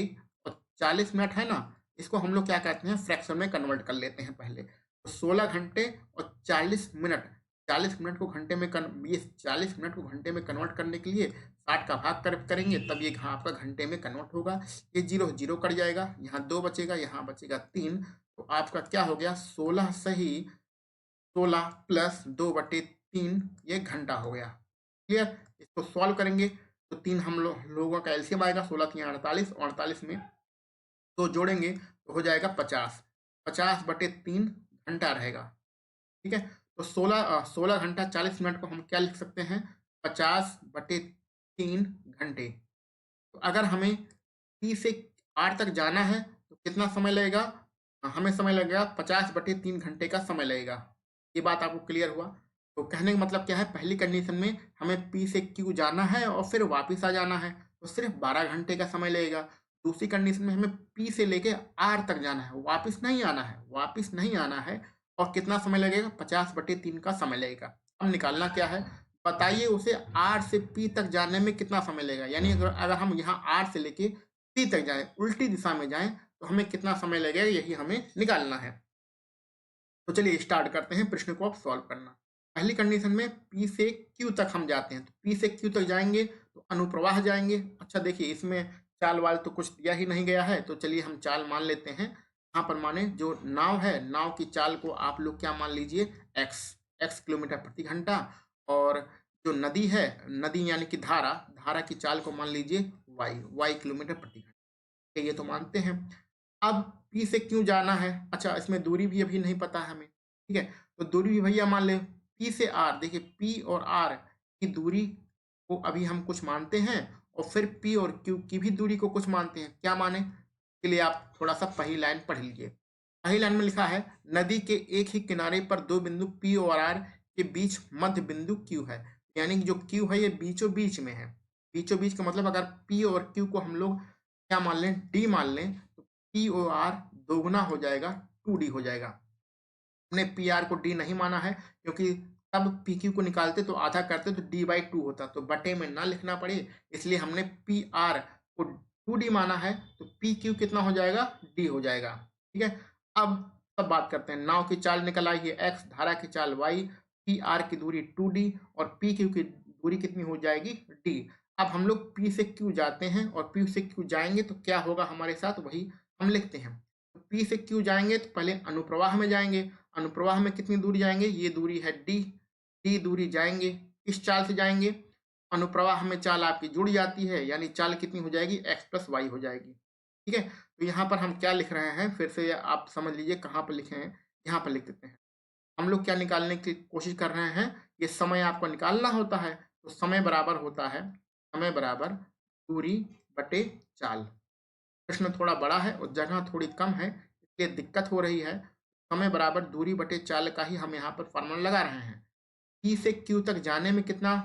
और 40 मिनट है ना, इसको हम लोग क्या कहते हैं, फ्रैक्शन में कन्वर्ट कर लेते हैं पहले। तो 16 घंटे और 40 मिनट, 40 मिनट को घंटे में ये 40 मिनट को घंटे में कन्वर्ट करने के लिए 60 का भाग करेंगे, तब ये आपका घंटे में कन्वर्ट होगा। ये जीरो जीरो कट जाएगा, यहाँ 2 बचेगा, यहाँ बचेगा 3। तो आपका क्या हो गया, 16 सही 16 प्लस 2/3, ये घंटा हो गया। क्लियर। इसको सॉल्व करेंगे तो तीन हम लोगों का एलसीएम आएगा, 16×3 = 48, 48 में तो जोड़ेंगे तो हो जाएगा 50, 50/3 घंटा रहेगा। ठीक है। तो 16 घंटा 40 मिनट को हम क्या लिख सकते हैं, 50/3 घंटे। तो अगर हमें पी से आर तक जाना है तो कितना समय लगेगा, हमें समय लगेगा 50/3 घंटे का समय लगेगा। ये बात आपको क्लियर हुआ। तो कहने का मतलब क्या है, पहली कंडीशन में हमें पी से क्यू जाना है और फिर वापस आ जाना है, तो सिर्फ 12 घंटे का समय लगेगा। दूसरी कंडीशन में हमें पी से लेके आर तक जाना है, वापस नहीं आना है, वापस नहीं आना है, और कितना समय लगेगा, 50/3 का समय लगेगा। अब निकालना क्या है, बताइए उसे आर से पी तक जाने में कितना समय लगेगा। यानी अगर हम यहाँ आर से लेके पी तक जाएं, उल्टी दिशा में जाएं, तो हमें कितना समय लगेगा, यही हमें निकालना है। तो चलिए स्टार्ट करते हैं प्रश्न को अब सॉल्व करना। पहली कंडीशन में पी से क्यू तक हम जाते हैं, तो पी से क्यू तक जाएंगे तो अनुप्रवाह जाएंगे। अच्छा देखिए, इसमें चाल वाल तो कुछ दिया ही नहीं गया है, तो चलिए हम चाल मान लेते हैं। यहाँ पर माने जो नाव है, नाव की चाल को आप लोग क्या मान लीजिए, एक्स किलोमीटर प्रति घंटा, और जो नदी है, नदी यानी कि धारा, धारा की चाल को मान लीजिए वाई किलोमीटर प्रति घंटा। ये तो मानते हैं। अब पी से क्यों जाना है, अच्छा इसमें दूरी भी अभी नहीं पता है हमें। ठीक है, तो दूरी भी भैया मान ले, पी से आर, देखिए पी और आर की दूरी को अभी हम कुछ मानते हैं, और फिर पी और क्यू की भी दूरी को कुछ मानते हैं। क्या माने, के लिए आप थोड़ा सा पहली लाइन पढ़ लीजिए। पहली लाइन में लिखा है, नदी के एक ही किनारे पर दो बिंदु पी और आर के बीच मध्य बिंदु क्यू है। यानी कि जो क्यू है ये बीचों बीच में है। बीचों बीच का मतलब अगर पी और क्यू को हम लोग क्या मान लें, डी मान लें, तो पी ओ आर दोगुना हो जाएगा, 2D हो जाएगा। हमने पी आर को डी नहीं माना है, क्योंकि तब पी क्यू को निकालते तो आधा करते तो D/2 होता, तो बटे में ना लिखना पड़े, इसलिए हमने पी आर को 2D माना है, तो पी क्यू कितना हो जाएगा, डी हो जाएगा। ठीक है। अब सब बात करते हैं, नाव की चाल निकल आई है x, धारा की चाल y, पी आर की दूरी 2D और पी क्यू की दूरी कितनी हो जाएगी, d। अब हम लोग P से Q जाते हैं और P से Q जाएंगे तो क्या होगा हमारे साथ, वही हम लिखते हैं। तो P से Q जाएंगे तो पहले अनुप्रवाह में जाएंगे, अनुप्रवाह में कितनी दूरी जाएंगे, ये दूरी है D दूरी जाएंगे, किस चाल से जाएंगे, अनुप्रवाह में चाल आपकी जुड़ जाती है, यानी चाल कितनी हो जाएगी, x + y हो जाएगी। ठीक है। तो यहाँ पर हम क्या लिख रहे हैं, फिर से आप समझ लीजिए कहाँ पर लिखे हैं, यहाँ पर लिख देते हैं। हम लोग क्या निकालने की कोशिश कर रहे हैं, ये समय आपको निकालना होता है, तो समय बराबर होता है, समय बराबर दूरी बटे चाल। प्रश्न थोड़ा बड़ा है और जगह थोड़ी कम है, इसलिए दिक्कत हो रही है। समय बराबर दूरी बटे चाल का ही हम यहाँ पर फॉर्मूला लगा रहे हैं। पी से क्यू तक जाने में कितना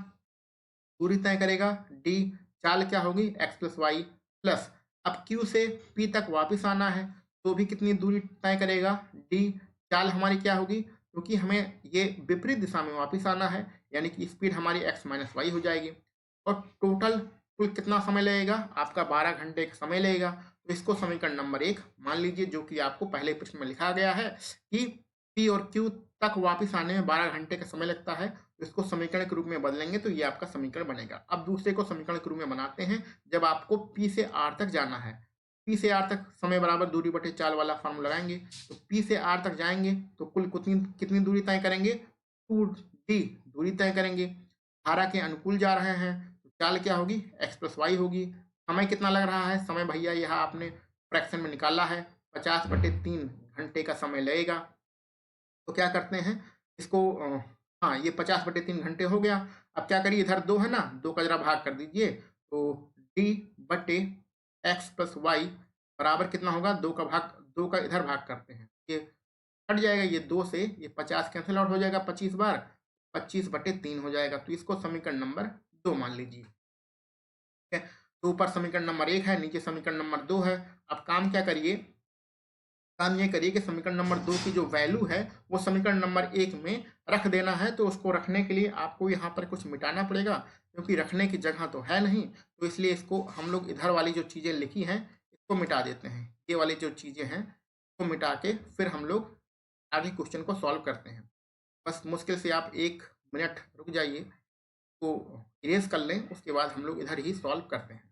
दूरी तय करेगा, डी। चाल क्या होगी, x + y प्लस, अब क्यू से पी तक वापस आना है तो भी कितनी दूरी तय करेगा, डी। चाल हमारी क्या होगी, क्योंकि हमें ये विपरीत दिशा में वापस आना है, यानी कि स्पीड हमारी x - y हो जाएगी। और टोटल कुल कितना समय लगेगा, आपका 12 घंटे का समय लगेगा। तो इसको समीकरण नंबर 1 मान लीजिए, जो कि आपको पहले प्रश्न में लिखा गया है कि पी और क्यू तक वापस आने में 12 घंटे का समय लगता है। इसको समीकरण के रूप में बदलेंगे तो ये आपका समीकरण बनेगा। अब दूसरे को समीकरण के रूप में बनाते हैं, जब आपको P से R तक जाना है। P से R तक समय बराबर दूरी बटे चाल वाला फॉर्मूला लगाएंगे, तो P से R तक जाएंगे तो कुल कितनी कितनी दूरी तय करेंगे, 2D दूरी तय करेंगे। धारा के अनुकूल जा रहे हैं तो चाल क्या होगी, x + y होगी। समय कितना लग रहा है, समय भैया यहाँ आपने फ्रैक्शन में निकाला है, 50/3 घंटे का समय लगेगा। तो क्या करते हैं इसको, हाँ, ये 50/3 घंटे हो गया। अब क्या करिए, इधर 2 है ना, 2 का जरा भाग कर दीजिए, तो d/x+y बराबर कितना होगा, 2 का इधर भाग करते हैं, ये कट जाएगा, ये 2 से ये 50 कैंसिल आउट हो जाएगा 25 बार, 25/3 हो जाएगा। तो इसको समीकरण नंबर 2 मान लीजिए। ठीक है, तो ऊपर समीकरण नंबर 1 है, नीचे समीकरण नंबर 2 है। अब काम क्या करिए, काम ये करिए कि समीकरण नंबर 2 की जो वैल्यू है वो समीकरण नंबर 1 में रख देना है। तो उसको रखने के लिए आपको यहाँ पर कुछ मिटाना पड़ेगा, क्योंकि रखने की जगह तो है नहीं, तो इसलिए इसको हम लोग इधर वाली जो चीज़ें लिखी हैं इसको मिटा देते हैं। ये वाली जो चीज़ें हैं इसको मिटा के फिर हम लोग आगे क्वेश्चन को सॉल्व करते हैं। बस मुश्किल से आप 1 मिनट रुक जाइए, तो इरेज कर लें, उसके बाद हम लोग इधर ही सॉल्व करते हैं।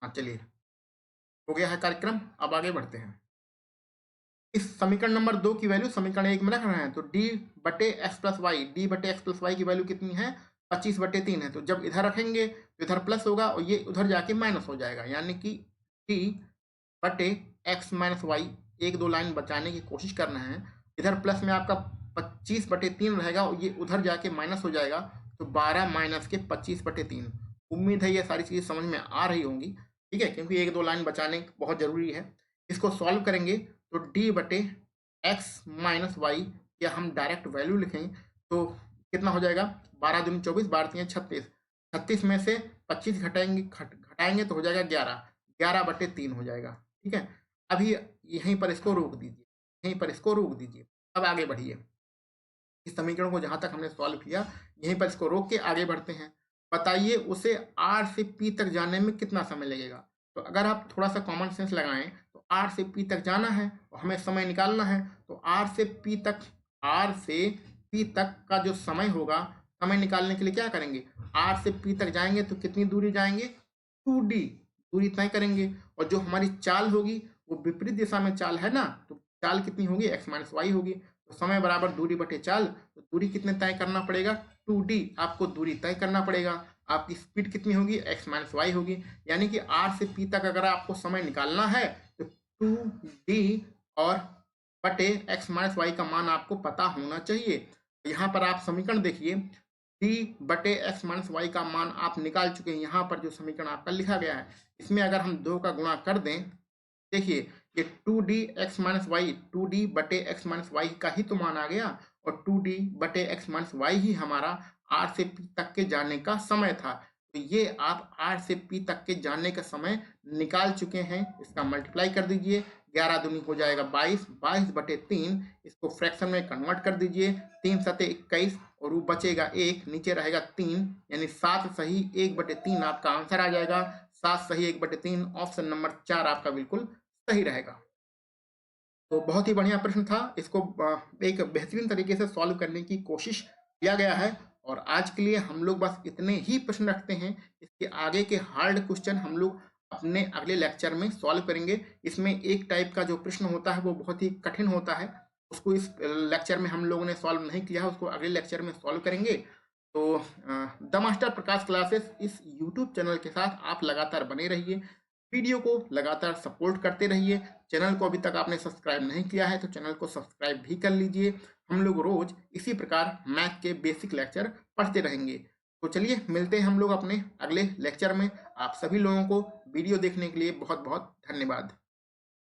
हाँ चलिए, हो गया है कार्यक्रम, अब आगे बढ़ते हैं। इस समीकरण नंबर 2 की वैल्यू समीकरण 1 में रख रहे हैं, तो d/x+y, d/x+y की वैल्यू कितनी है, 25/3 है। तो जब इधर रखेंगे तो इधर प्लस होगा और ये उधर जाके माइनस हो जाएगा, यानी कि d/x-y, 1-2 लाइन बचाने की कोशिश कर रहे हैं। इधर प्लस में आपका 25/3 रहेगा और ये उधर जाके माइनस हो जाएगा, तो 12 माइनस के 25/3। उम्मीद है ये सारी चीज़ें समझ में आ रही होंगी। ठीक है, क्योंकि 1-2 लाइन बचाने बहुत ज़रूरी है। इसको सॉल्व करेंगे तो d/x-y, या हम डायरेक्ट वैल्यू लिखें तो कितना हो जाएगा, 12 दूनी 24, 12 तीन 36, 36 में से 25 घटाएंगे तो हो जाएगा 11, 11/3 हो जाएगा। ठीक है, अभी यहीं पर इसको रोक दीजिए, यहीं पर इसको रोक दीजिए। अब आगे बढ़िए, इस समीकरण को जहां तक हमने सॉल्व किया यहीं पर इसको रोक के आगे बढ़ते हैं। बताइए उसे R से P तक जाने में कितना समय लगेगा। तो अगर आप थोड़ा सा कॉमन सेंस लगाएं तो R से P तक जाना है और हमें समय निकालना है, तो R से P तक का जो समय होगा, समय निकालने के लिए क्या करेंगे, R से P तक जाएंगे तो कितनी दूरी जाएंगे, 2D दूरी तय करेंगे, और जो हमारी चाल होगी वो विपरीत दिशा में चाल है ना, तो चाल कितनी होगी, x-y होगी। तो समय बराबर दूरी बटे चाल, तो दूरी कितने तय करना पड़ेगा, 2D आपको दूरी तय करना पड़ेगा। आपकी स्पीड कितनी होगी, x-y होगी। यानी कि R से P तक अगर आपको समय निकालना है तो 2D और बटे x-y का मान आपको पता होना चाहिए। यहाँ पर आप समीकरण देखिए, d/x-y का मान आप निकाल चुके हैं। यहाँ पर जो समीकरण आपका लिखा गया है इसमें अगर हम 2 का गुणा कर दें, देखिए ये 2d/x-y 2d/x-y का ही तो मान आ गया, और 2d/x-y ही हमारा R से P तक के जाने का समय था। तो ये आप R से P तक के जाने का समय निकाल चुके हैं। इसका मल्टीप्लाई कर दीजिए, 11 दूनी हो जाएगा 22, 22/3, इसको फ्रैक्शन में कन्वर्ट कर दीजिए, 3 सते 21 और वो बचेगा 1, नीचे रहेगा 3, यानी 7 सही 1/3 आपका आंसर आ जाएगा। 7 सही 1/3, ऑप्शन नंबर 4 आपका बिल्कुल सही रहेगा। तो बहुत ही बढ़िया प्रश्न था, इसको एक बेहतरीन तरीके से सॉल्व करने की कोशिश किया गया है। और आज के लिए हम लोग बस इतने ही प्रश्न रखते हैं। इसके आगे के हार्ड क्वेश्चन हम लोग अपने अगले लेक्चर में सॉल्व करेंगे। इसमें एक टाइप का जो प्रश्न होता है वो बहुत ही कठिन होता है, उसको इस लेक्चर में हम लोगों ने सॉल्व नहीं किया है, उसको अगले लेक्चर में सॉल्व करेंगे। तो द मास्टर प्रकाश क्लासेस इस यूट्यूब चैनल के साथ आप लगातार बने रहिए, वीडियो को लगातार सपोर्ट करते रहिए। चैनल को अभी तक आपने सब्सक्राइब नहीं किया है तो चैनल को सब्सक्राइब भी कर लीजिए। हम लोग रोज इसी प्रकार मैथ के बेसिक लेक्चर पढ़ते रहेंगे। तो चलिए मिलते हैं हम लोग अपने अगले लेक्चर में। आप सभी लोगों को वीडियो देखने के लिए बहुत बहुत धन्यवाद।